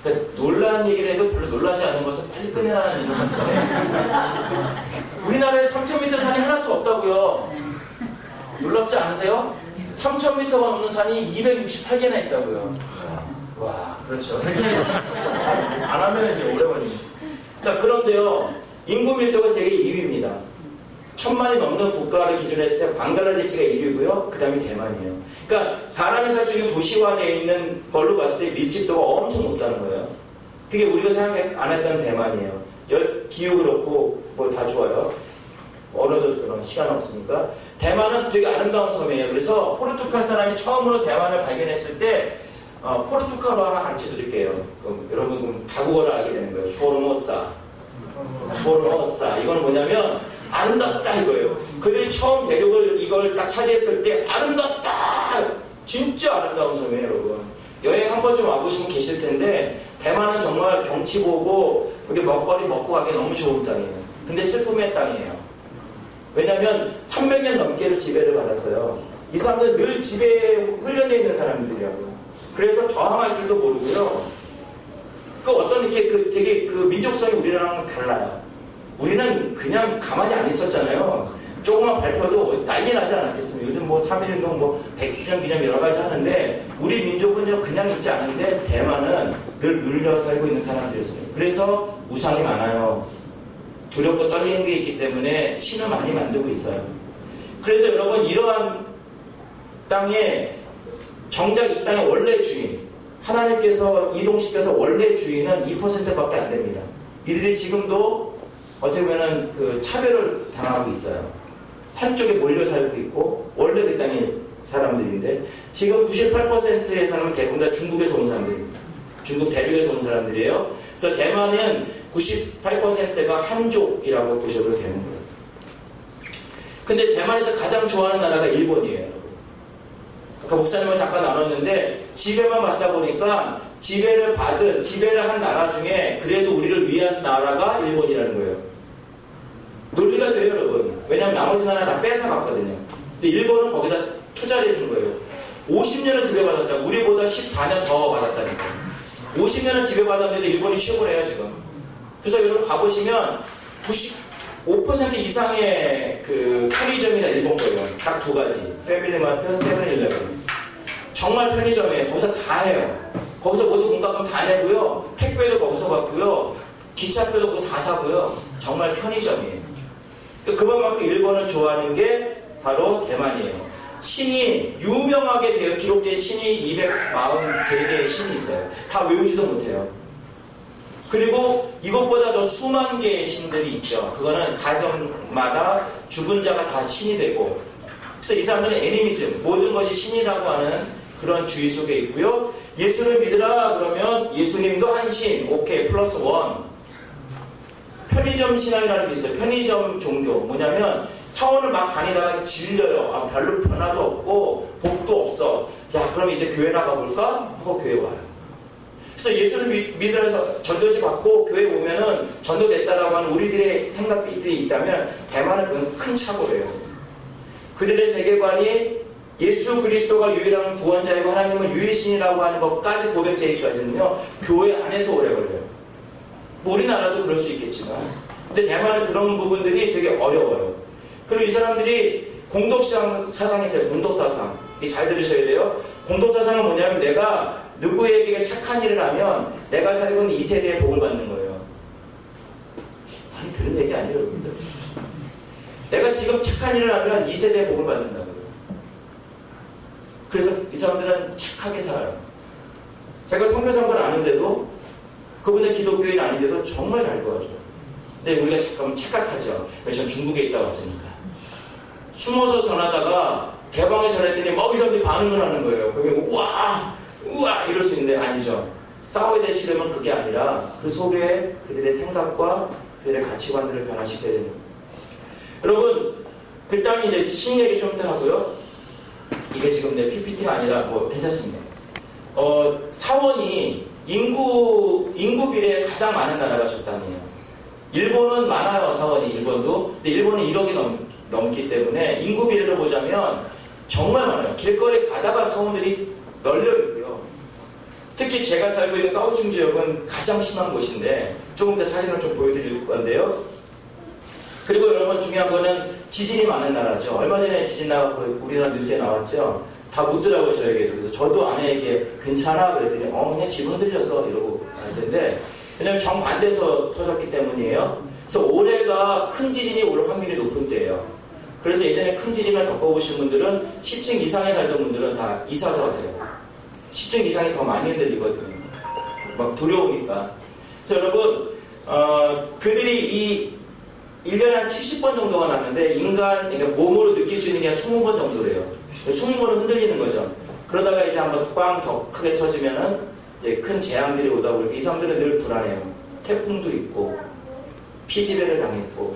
그러니까 놀라는 얘기를 해도 별로 놀라지 않은 것은 빨리 끝내라는 얘기입니다. 우리나라에 3,000m 산이 하나도 없다고요. 놀랍지 않으세요? 3,000m가 넘는 산이 268개나 있다고요. 와, 그렇죠. 안 하면 이제 오래 걸립니다. 자, 그런데요. 인구 밀도가 세계 2위입니다. 1,000만이 넘는 국가를 기준으로 했을 때 방글라데시가 1위고요. 그 다음에 대만이에요. 그러니까 사람이 살 수 있는 도시화되어 있는 걸로 봤을 때 밀집도가 엄청 높다는 거예요. 그게 우리가 생각 안 했던 대만이에요. 기후 그렇고 뭐 다 좋아요. 언어도 그런 시간 없으니까. 대만은 되게 아름다운 섬이에요. 그래서 포르투갈 사람이 처음으로 대만을 발견했을 때 포르투갈어 하나 가르쳐 드릴게요. 그럼 여러분 그럼 다국어를 알게 되는 거예요. 포르모사. 이건 뭐냐면 아름답다 이거예요. 그들이 처음 대륙을 이걸 딱 차지했을 때 아름답다. 진짜 아름다운 섬이에요, 여러분. 여행 한 번쯤 와보시면 계실 텐데 대만은 정말 경치 보고 여기 먹거리 먹고 가기 너무 좋은 땅이에요. 근데 슬픔의 땅이에요. 왜냐하면 300년 넘게를 지배를 받았어요. 이 사람들은 늘 지배에 훈련되어 있는 사람들이라고요. 그래서 저항할 줄도 모르고요. 그 어떤 이렇게 되게 그 민족성이 우리랑은 달라요. 우리는 그냥 가만히 안 있었잖아요. 조그만 발표도 난리 나지 않았겠습니까? 요즘 뭐 3.1운동 뭐 100주년 기념 여러 가지 하는데 우리 민족은요 그냥 있지 않은데 대만은 늘 눌려 살고 있는 사람들이었어요. 그래서 우상이 많아요. 두렵고 떨리는 게 있기 때문에 신을 많이 만들고 있어요. 그래서 여러분 이러한 땅에 정작 이 땅의 원래 주인 하나님께서 이동시켜서 원래 주인은 2%밖에 안 됩니다. 이들이 지금도 어떻게 보면 그 차별을 당하고 있어요. 산 쪽에 몰려 살고 있고 원래 그 땅의 사람들인데 지금 98%의 사람은 대부분 다 중국에서 온 사람들입니다. 중국 대륙에서 온 사람들이에요. 그래서 대만은 98%가 한족이라고 보셔도 되는 거예요. 근데 대만에서 가장 좋아하는 나라가 일본이에요. 아까 목사님과 잠깐 나눴는데 지배만 받다 보니까 지배를 한 나라 중에 그래도 우리를 위한 나라가 일본이라는 거예요. 논리가 돼요, 여러분. 왜냐하면 나머지 나라 다 뺏어갔거든요. 근데 일본은 거기다 투자를 해준 거예요. 50년을 지배받았다. 우리보다 14년 더 받았다니까요. 50년을 지배받았는데 일본이 최고래요, 지금. 그래서 여러분 가보시면 5% 이상의 그 편의점이나 일본 거예요. 딱 두 가지. 패밀리마트, 세븐일레븐. 정말 편의점이에요. 거기서 다 해요. 거기서 모두 문과금 다 내고요. 택배도 거기서 받고요. 기차표도 그거 다 사고요. 정말 편의점이에요. 그만큼 일본을 좋아하는 게 바로 대만이에요. 신이 유명하게 기록된 신이 243개의 신이 있어요. 다 외우지도 못해요. 그리고 이것보다 더 수만 개의 신들이 있죠. 그거는 가정마다 죽은 자가 다 신이 되고, 그래서 이 사람들은 애니미즘, 모든 것이 신이라고 하는 그런 주의 속에 있고요. 예수를 믿으라 그러면 예수님도 한 신, 오케이, 플러스 원. 편의점 신앙이라는 게 있어요. 편의점 종교. 뭐냐면 사원을 막 다니다가 질려요. 아, 별로 변화도 없고 복도 없어. 야, 그럼 이제 교회 나가볼까? 하고 교회 와요. 그래서 예수를 믿으라 해서 전도지 받고 교회 오면은 전도됐다라고 하는 우리들의 생각들이 있다면 대만은 그건 큰 착오예요. 그들의 세계관이 예수 그리스도가 유일한 구원자이고 하나님은 유일신이라고 하는 것까지 고백되기까지는요, 교회 안에서 오래 걸려요. 뭐 우리나라도 그럴 수 있겠지만, 근데 대만은 그런 부분들이 되게 어려워요. 그리고 이 사람들이 공덕사상이 있어요. 공덕사상. 이게 잘 들으셔야 돼요. 공덕사상은 뭐냐면 내가 누구에게 착한 일을 하면 내가 살고 있는 이 세대의 복을 받는 거예요. 많이 들은 얘기 아니에요, 여러분들. 내가 지금 착한 일을 하면 이 세대의 복을 받는다고요. 그래서 이 사람들은 착하게 살아요. 제가 선교사관을 아는데도, 그분의 기독교인 아닌데도 정말 잘 도와줘요. 근데 우리가 잠깐만 착각하죠. 전 중국에 있다 왔으니까. 숨어서 전하다가 개방에 전했더니 막 이 사람들이 반응을 하는 거예요. 그러면 우와! 우와! 이럴 수 있는데 아니죠. 싸워야 될 시름은 그게 아니라 그 속에 그들의 생각과 그들의 가치관들을 변화시켜야 되는 거예요. 여러분, 그 땅이 이제 신 얘기 좀 더 하고요. 이게 지금 내 PPT가 아니라 뭐 괜찮습니다. 사원이 인구 비례에 가장 많은 나라가 저 땅이에요. 일본은 많아요, 사원이. 일본도. 근데 일본은 1억이 넘기 때문에 인구 비례를 보자면 정말 많아요. 길거리에 가다가 사원들이 널려 있고요. 특히 제가 살고 있는 까오슝 지역은 가장 심한 곳인데 조금 더 사진을 좀 보여드릴 건데요. 그리고 여러분, 중요한 거는 지진이 많은 나라죠. 얼마 전에 지진 나가고 우리나라 뉴스에 나왔죠. 다 묻더라고요, 저에게도. 그래서 저도 아내에게 괜찮아? 그랬더니 그냥 지붕 흔들렸어 이러고 할 텐데, 왜냐면 정반대에서 터졌기 때문이에요. 그래서 올해가 큰 지진이 올 확률이 높은 때예요. 그래서 예전에 큰 지진을 겪어보신 분들은 10층 이상에 살던 분들은 다 이사가 가세요. 10층 이상이 더 많이 흔들리거든요. 막 두려우니까. 그래서 여러분, 그들이 이 1년에 한 70번 정도가 났는데 그러니까 몸으로 느낄 수 있는 게 한 20번 정도래요. 20번은 흔들리는 거죠. 그러다가 이제 한번 꽝 더 크게 터지면은 큰 재앙들이 오다 보니까 이 사람들은 늘 불안해요. 태풍도 있고, 피지배를 당했고,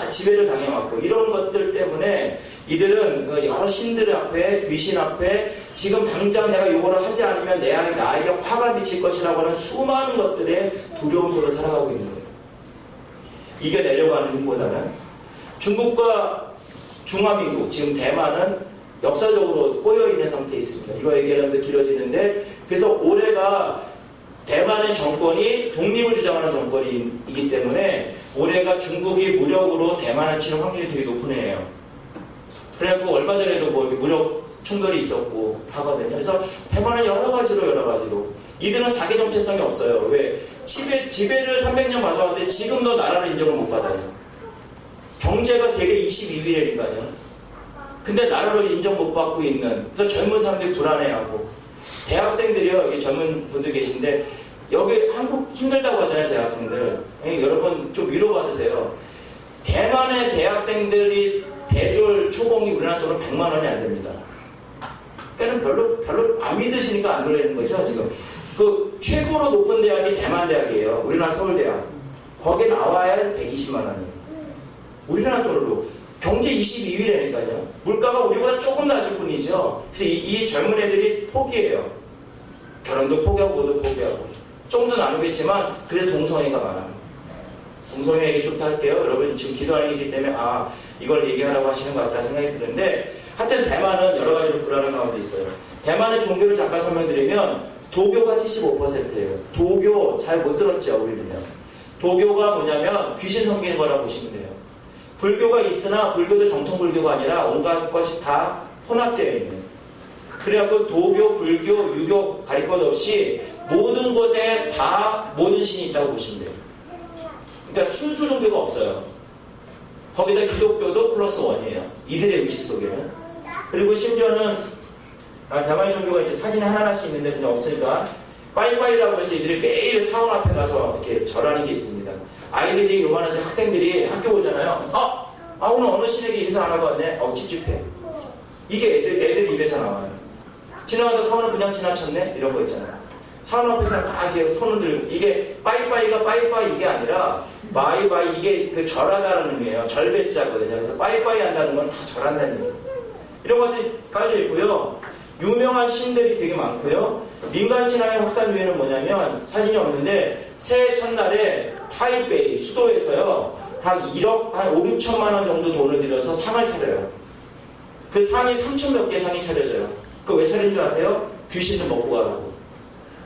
지배를 당해왔고, 이런 것들 때문에 이들은 여러 신들 앞에, 귀신 앞에 지금 당장 내가 요거를 하지 않으면 나에게 화가 미칠 것이라고 하는 수많은 것들의 두려움 속에 살아가고 있는 거예요. 이겨내려고 하는 힘보다는 중국과 중화민국, 지금 대만은 역사적으로 꼬여있는 상태에 있습니다. 이거 얘기하면 더 길어지는데, 그래서 올해가 대만의 정권이 독립을 주장하는 정권이기 때문에 올해가 중국이 무력으로 대만을 치는 확률이 되게 높은 해예요. 그래갖고 얼마 전에도 뭐 이렇게 무력 충돌이 있었고 하거든요. 그래서 대만은 여러 가지로 이들은 자기 정체성이 없어요. 왜? 지배를 300년 받아왔는데 지금도 나라를 인정을 못 받아요. 경제가 세계 22위라니까요. 근데 나라를 인정 못 받고 있는, 그래서 젊은 사람들이 불안해하고, 대학생들이요, 여기 젊은 분들 계신데 여기 한국 힘들다고 하잖아요, 대학생들. 여러분 좀 위로받으세요. 대만의 대학생들이 대졸 초봉이 우리나라 돈으로 100만 원이 안 됩니다. 그러니까 별로 안 믿으시니까 안 놀라는 거죠, 지금. 그 최고로 높은 대학이 대만 대학이에요. 우리나라 서울대학. 거기에 나와야 120만 원이에요. 우리나라 돈으로. 경제 22위라니까요. 물가가 우리보다 조금 낮을 뿐이죠. 그래서 이 젊은 애들이 포기해요. 결혼도 포기하고 뭐도 포기하고. 조금 더 나누겠지만 그래도 동성애가 많아요. 동성애 얘기 좀 할게요. 여러분 지금 기도하는 게 있기 때문에 이걸 얘기하라고 하시는 것 같다 생각이 드는데, 하여튼 대만은 여러 가지로 불안한 가운데 있어요. 대만의 종교를 잠깐 설명드리면 도교가 75%예요. 도교 잘 못 들었죠, 우리는요.
도교가 뭐냐면 귀신 섬기는 거라고 보시면 돼요. 불교가 있으나 불교도 정통 불교가 아니라 온갖 것이 다 혼합되어 있는. 그래갖고 도교, 불교, 유교 가릴 것 없이 모든 곳에 다 모든 신이 있다고 보시면 돼요. 그러니까 순수 종교가 없어요. 거기다 기독교도 플러스 원이에요. 이들의 의식 속에는. 그리고 심지어는 대만의 종교가 이제 사진이 하나씩 있는데 그냥 없으니까 빠이빠이라고 해서 이들이 매일 사원 앞에 가서 이렇게 절하는 게 있습니다. 아이들이 요만한 학생들이 학교 오잖아요. 오늘 어느 신에게 인사 안 하고 왔네? 찝찝해. 이게 애들 입에서 나와요. 지나가다 사원은 그냥 지나쳤네? 이런 거 있잖아요. 사원 앞에서 막 이렇게 손을 들고, 이게 빠이빠이가 빠이빠이 이게 아니라 바이바이 이게 그 절하다는 의미예요. 절배자거든요. 그래서 빠이빠이 한다는 건 다 절한다는 의미예요. 이런 것들이 깔려 있고요. 유명한 신들이 되게 많고요. 민간 신앙의 확산주의는 뭐냐면 사진이 없는데 새해 첫날에 타이베이 수도에서요 한 1억 한 5, 6천만 원 정도 돈을 들여서 상을 차려요. 그 상이 3천 몇 개 상이 차려져요. 그거 왜 차린 줄 아세요? 귀신들 먹고 가라고.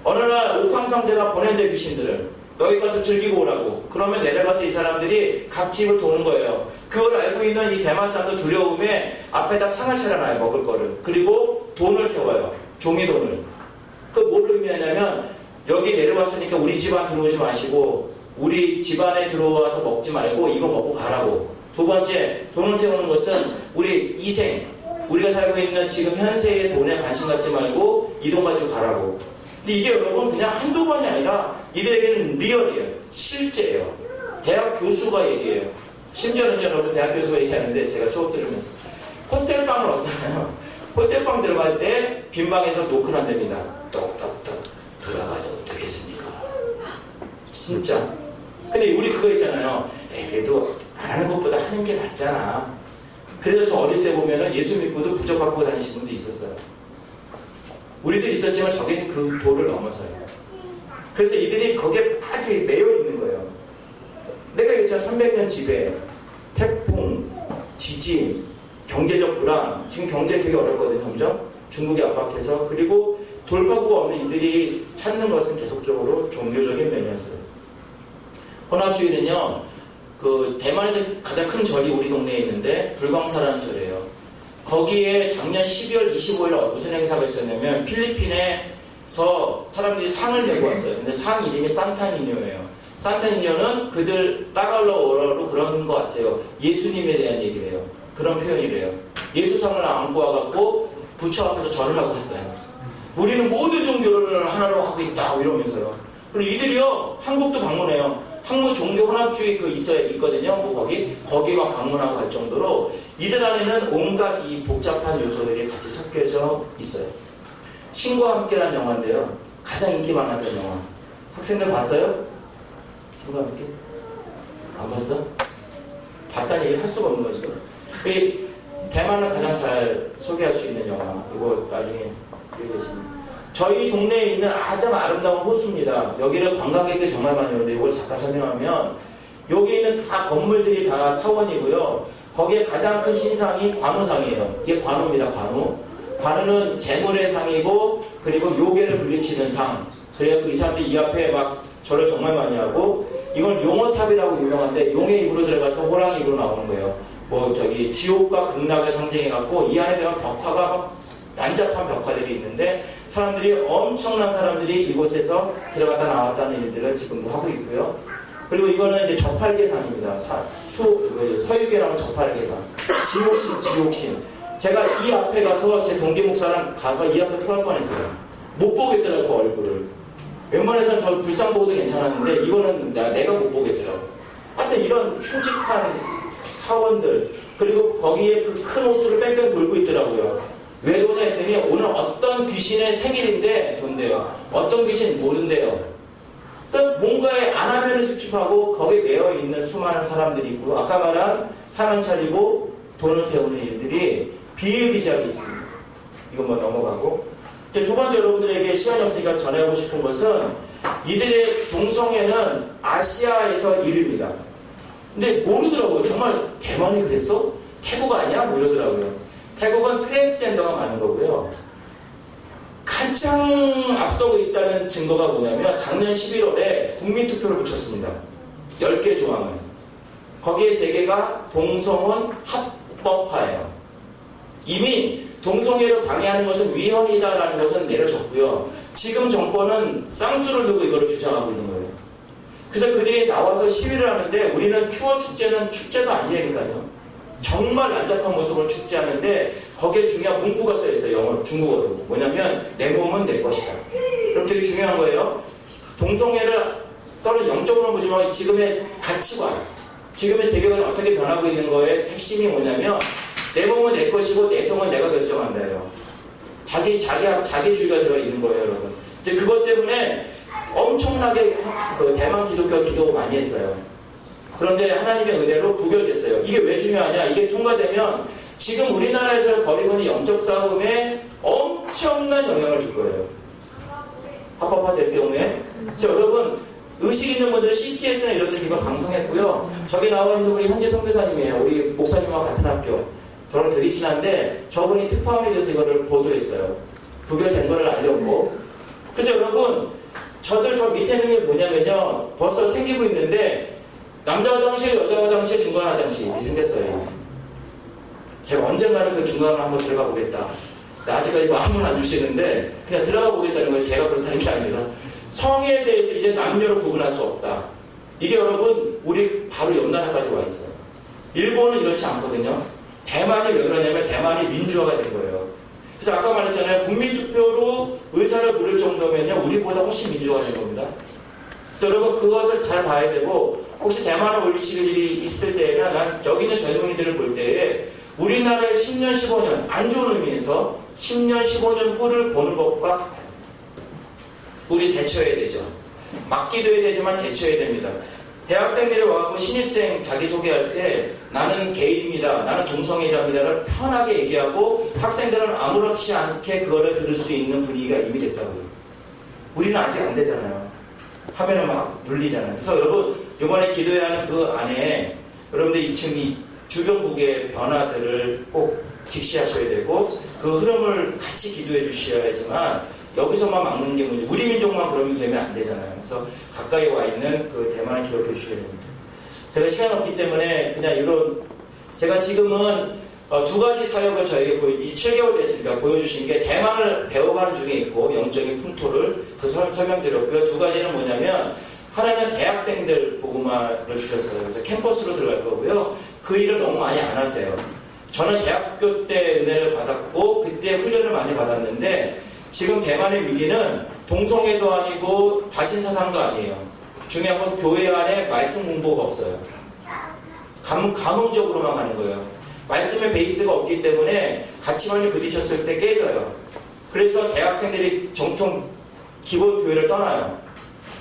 어느 날 옥황상제가 보낸대 귀신들을. 여기 가서 즐기고 오라고. 그러면 내려가서 이 사람들이 각 집을 도는 거예요. 그걸 알고 있는 이 대마사도 두려움에 앞에다 상을 차려놔요. 먹을 거를. 그리고 돈을 태워요. 종이돈을. 그 뭘 의미하냐면 여기 내려왔으니까 우리 집안 들어오지 마시고 우리 집안에 들어와서 먹지 말고 이거 먹고 가라고. 두 번째, 돈을 태우는 것은 우리 이생, 우리가 살고 있는 지금 현세의 돈에 관심 갖지 말고 이 돈 가지고 가라고. 근데 이게 여러분 그냥 한두 번이 아니라 이들에게는 리얼이에요. 실제예요. 대학 교수가 얘기해요. 심지어는 여러분 대학 교수가 얘기하는데 제가 수업 들으면서 호텔방을 얻잖아요. 호텔방 들어갈 때 빈방에서 노크를 한답니다. 똑똑똑 들어가도 되겠습니까? 진짜. 근데 우리 그거 있잖아요. 그래도 안 하는 것보다 하는 게 낫잖아. 그래서 저 어릴 때 보면은 예수 믿고도 부적 갖고 다니신 분도 있었어요. 우리도 있었지만 저기는 그 도를 넘어서요. 그래서 이들이 거기에 막 매여 있는 거예요. 내가 얘기했잖아. 300년 지배, 태풍, 지진, 경제적 불안. 지금 경제 되게 어렵거든요. 점점 중국이 압박해서. 그리고 돌파구가 없는 이들이 찾는 것은 계속적으로 종교적인 면이었어요. 혼합주의는요. 그 대만에서 가장 큰 절이 우리 동네에 있는데 불광사라는 절이에요. 거기에 작년 12월 25일 무슨 행사가 있었냐면 필리핀에서 사람들이 상을 내고 왔어요. 근데 상 이름이 산타니뇨예요. 산타니뇨는 그들 따갈로어로 그런 것 같아요. 예수님에 대한 얘기를 해요. 그런 표현이래요. 예수상을 안고 와갖고 부처 앞에서 절을 하고 했어요. 우리는 모든 종교를 하나로 하고 있다 이러면서요. 그리고 이들이요 한국도 방문해요. 한국 종교 혼합주의 있거든요. 뭐 거기만 방문하고 갈 정도로 이들 안에는 온갖 이 복잡한 요소들이 같이 섞여져 있어요. 신과 함께라는 영화인데요. 가장 인기 많았던 영화. 학생들 봤어요? 신과 함께? 안 봤어? 봤다는 얘기를 할 수가 없는 거죠. 대만을 가장 잘 소개할 수 있는 영화. 이거 나중에 기회되시면. 저희 동네에 있는 아주 아름다운 호수입니다. 여기를 관광객들이 정말 많이 오는데 이걸 잠깐 설명하면 여기 있는 다 건물들이 다 사원이고요. 거기에 가장 큰 신상이 관우상이에요. 이게 관우입니다. 관우. 관우는 재물의 상이고 그리고 요괴를 물리치는 상. 그래서 이 사람들이 이 앞에 막 절을 정말 많이 하고 이건 용어탑이라고 유명한데 용의 입으로 들어가서 호랑이 입으로 나오는 거예요. 뭐 저기 지옥과 극락을 상징해갖고 이 안에 들어간 벽화가 막 난잡한 벽화들이 있는데 사람들이 엄청난 사람들이 이곳에서 들어갔다 나왔다는 일들을 지금도 하고 있고요. 그리고 이거는 이제 저팔계상입니다. 서유계라는 저팔계상. 지옥신. 제가 이 앞에 가서 제 동계 목사랑 가서 이 앞에 토할 뻔했어요. 못 보겠더라고 얼굴을. 웬만해서는 저 불상 보고도 괜찮았는데 이거는 내가 못 보겠더라고. 하여튼 이런 흉직한 사원들 그리고 거기에 그 큰 호수를 뺑뺑 돌고 있더라고요. 왜 도냐 했더니 오늘 어떤 귀신의 생일인데 돈대요. 어떤 귀신 모른대요. 그래서 뭔가에 안하면을 수집하고 거기에 매여 있는 수많은 사람들이 있고 아까 말한 상을 차리고 돈을 태우는 일들이 비일비재하게 있습니다. 이건 뭐 넘어가고 두 번째 여러분들에게 시간이 없으니까 전하고 싶은 것은 이들의 동성애는 아시아에서 1위입니다. 근데 모르더라고요. 정말 대만이 그랬어? 태국 아니야? 뭐 이러더라고요. 태국은 트랜스젠더가 많은 거고요. 가장 앞서고 있다는 증거가 뭐냐면 작년 11월에 국민투표를 붙였습니다. 10개 조항은. 거기에 3개가 동성혼 합법화예요. 이미 동성애를 방해하는 것은 위헌이다라는 것은 내려졌고요. 지금 정권은 쌍수를 두고 이걸 주장하고 있는 거예요. 그래서 그들이 나와서 시위를 하는데 우리는 큐어 축제는 축제가 아니라니까요. 정말 난잡한 모습으로 축제하는데 거기에 중요한 문구가 써있어요. 영어로, 중국어로. 뭐냐면 내 몸은 내 것이다. 그럼 되게 중요한 거예요. 동성애를 또는 영적으로 보지만 지금의 가치관, 지금의 세계관이 어떻게 변하고 있는 거에 핵심이 뭐냐면 내 몸은 내 것이고 내 성은 내가 결정한다요. 자기주의가 들어있는 거예요, 여러분. 이제 그것 때문에 엄청나게 그 대만 기독교 기도 많이 했어요. 그런데 하나님의 은혜로 부결됐어요. 이게 왜 중요하냐? 이게 통과되면 지금 우리나라에서 벌이고 있는 영적 싸움에 엄청난 영향을 줄 거예요. 합법화될 경우에. 그래서 여러분, 의식 있는 분들은 CTS나 이런 데서 이거 방송했고요. 저기 나와 있는 분이 현지 선교사님이에요. 우리 목사님과 같은 학교. 저랑 되게 친한데 저분이 특파원이 돼서 이거를 보도했어요. 부결된 거를 알렸고. 그래서 여러분, 저들 저 밑에 있는 게 뭐냐면요. 벌써 생기고 있는데 남자 화장실, 여자 화장실, 중간 화장실이 생겼어요. 제가 언젠가는 그 중간을 한번 들어가 보겠다. 아직까지 마음은 안 주시는데 그냥 들어가 보겠다는 건 제가 그렇다는 게 아니라 성에 대해서 이제 남녀로 구분할 수 없다. 이게 여러분 우리 바로 옆 나라까지 와 있어요. 일본은 이렇지 않거든요. 대만이 왜 그러냐면 대만이 민주화가 된 거예요. 그래서 아까 말했잖아요. 국민투표로 의사를 물을 정도면요. 우리보다 훨씬 민주화가 된 겁니다. 그래서 여러분 그것을 잘 봐야 되고 혹시 대만에 올리실 일이 있을 때나 난 여기 있는 젊은이들을 볼 때에 우리나라의 10년, 15년 안 좋은 의미에서 10년, 15년 후를 보는 것과 우리 대처해야 되죠. 막기도 해야 되지만 대처해야 됩니다. 대학생들이 와서 신입생 자기소개할 때 나는 게이입니다. 나는 동성애자입니다를 편하게 얘기하고 학생들은 아무렇지 않게 그거를 들을 수 있는 분위기가 이미 됐다고요. 우리는 아직 안 되잖아요. 하면은 막 눌리잖아요. 그래서 여러분 이번에 기도해야 하는 그 안에 여러분들 지금 이 주변국의 변화들을 꼭 직시하셔야 되고 그 흐름을 같이 기도해 주셔야지만 여기서만 막는 게 문제. 우리 민족만 그러면 되면 안 되잖아요. 그래서 가까이 와 있는 그 대만을 기억해 주셔야 됩니다. 제가 시간 없기 때문에 그냥 이런 제가 지금은 2가지 사역을 저에게 7개월 됐으니까 보여주신 게 대만을 배워가는 중에 있고 영적인 풍토를 설명드렸고요. 2가지는 뭐냐면 하나는 대학생들 복음화를 주셨어요. 그래서 캠퍼스로 들어갈 거고요. 그 일을 너무 많이 안 하세요. 저는 대학교 때 은혜를 받았고 그때 훈련을 많이 받았는데 지금 대만의 위기는 동성애도 아니고 다신사상도 아니에요. 중요한 건 교회 안에 말씀 공부가 없어요. 감흥적으로만 가는 거예요. 말씀의 베이스가 없기 때문에 가치관이 부딪혔을 때 깨져요. 그래서 대학생들이 정통 기본 교회를 떠나요.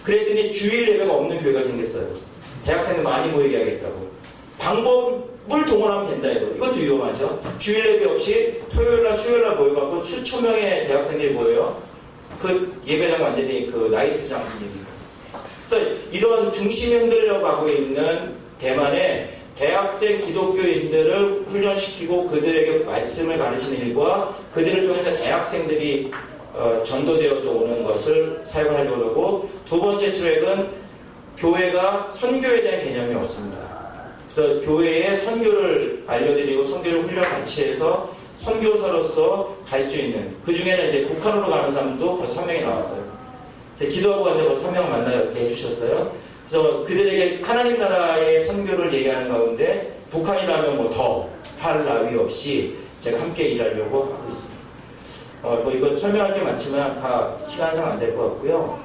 그랬더니 주일 예배가 없는 교회가 생겼어요. 대학생들 많이 모이게 하겠다고. 방법을 동원하면 된다 이거. 이것도 위험하죠. 주일 예배 없이 토요일날 수요일날 모여갖고 수천 명의 대학생들이 모여요. 그 예배당 완전히 그 나이트장 분위기가. 그래서 이런 중심이 흔들려 가고 있는 대만의 대학생 기독교인들을 훈련시키고 그들에게 말씀을 가르치는 일과 그들을 통해서 대학생들이 전도되어서 오는 것을 사용하려고 하고, 2번째 트랙은 교회가 선교에 대한 개념이 없습니다. 그래서 교회에 선교를 알려드리고 선교를 훈련 같이 해서 선교사로서 갈 수 있는, 그 중에는 이제 북한으로 가는 사람도 벌써 3명이 나왔어요. 제가 기도하고 갔는데 벌써 3명 만나게 해주셨어요. 그래서 그들에게 하나님 나라의 선교를 얘기하는 가운데 북한이라면 뭐 더 할 나위 없이 제가 함께 일하려고 하고 있습니다. 뭐 이건 설명할 게 많지만 다 시간상 안 될 것 같고요.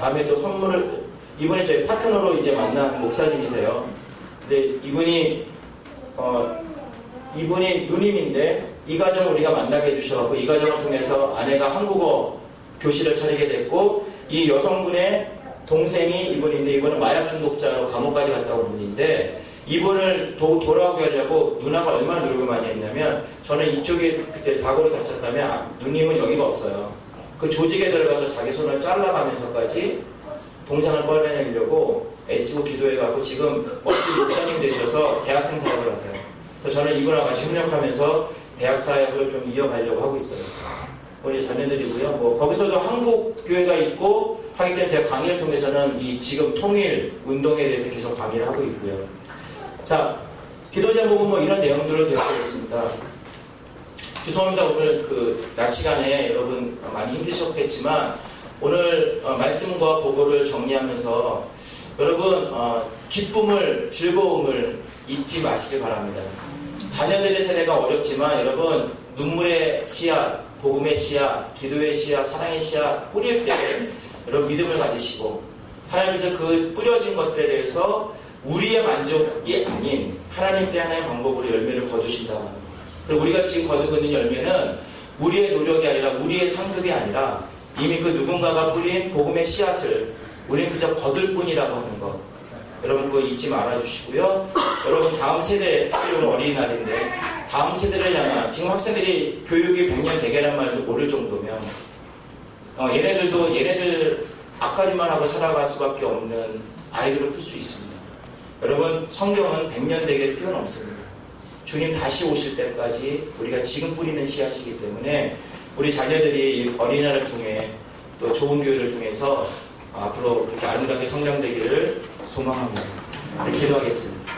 다음에 또 선물을, 이번에 저희 파트너로 이제 만난 목사님이세요. 근데 이분이 누님인데 이 가정을 우리가 만나게 해주셔서 이 가정을 통해서 아내가 한국어 교실을 차리게 됐고, 이 여성분의 동생이 이분인데 이분은 마약 중독자로 감옥까지 갔다 온 분인데, 이분을 돌아오게 하려고 누나가 얼마나 노력을 많이 했냐면, 저는 이쪽에 그때 사고를 다쳤다면 누님은 여기가 없어요. 그 조직에 들어가서 자기 손을 잘라가면서까지 동상을 꺼내내려고 애쓰고 기도해가고 지금 멋진 목사님 되셔서 대학생 사역을 하세요. 그래서 저는 이분하고 같이 협력하면서 대학 사역을 좀 이어가려고 하고 있어요. 우리 자녀들이고요. 뭐 거기서도 한국 교회가 있고 하기 때문에 제가 강의를 통해서는 이 지금 통일 운동에 대해서 계속 강의를 하고 있고요. 자, 기도 제목은 뭐 이런 내용들을 계속했습니다. 죄송합니다. 오늘 낮 시간에 여러분 많이 힘드셨겠지만 오늘 말씀과 보고를 정리하면서 여러분 기쁨을, 즐거움을 잊지 마시길 바랍니다. 자녀들의 세대가 어렵지만 여러분 눈물의 씨앗, 복음의 씨앗, 기도의 씨앗, 사랑의 씨앗 뿌릴 때 여러분 믿음을 가지시고 하나님께서 그 뿌려진 것들에 대해서 우리의 만족이 아닌 하나님께 하나의 방법으로 열매를 거두신다는 것. 그리고 우리가 지금 거두고 있는 열매는 우리의 노력이 아니라 우리의 상급이 아니라 이미 그 누군가가 뿌린 복음의 씨앗을 우리는 그저 거둘 뿐이라고 하는 것. 여러분 그거 잊지 말아주시고요. 여러분 다음 세대, 특히 어린이날인데 다음 세대를 향한 지금 학생들이 교육이 100년 되게란 말도 모를 정도면 얘네들 앞가림만 하고 살아갈 수밖에 없는 아이들을 풀 수 있습니다. 여러분 성경은 100년 되게를 뛰어넘습니다. 주님 다시 오실 때까지 우리가 지금 뿌리는 씨앗이기 때문에 우리 자녀들이 어린이날을 통해 또 좋은 교회를 통해서 앞으로 그렇게 아름답게 성장되기를 소망합니다. 기도하겠습니다.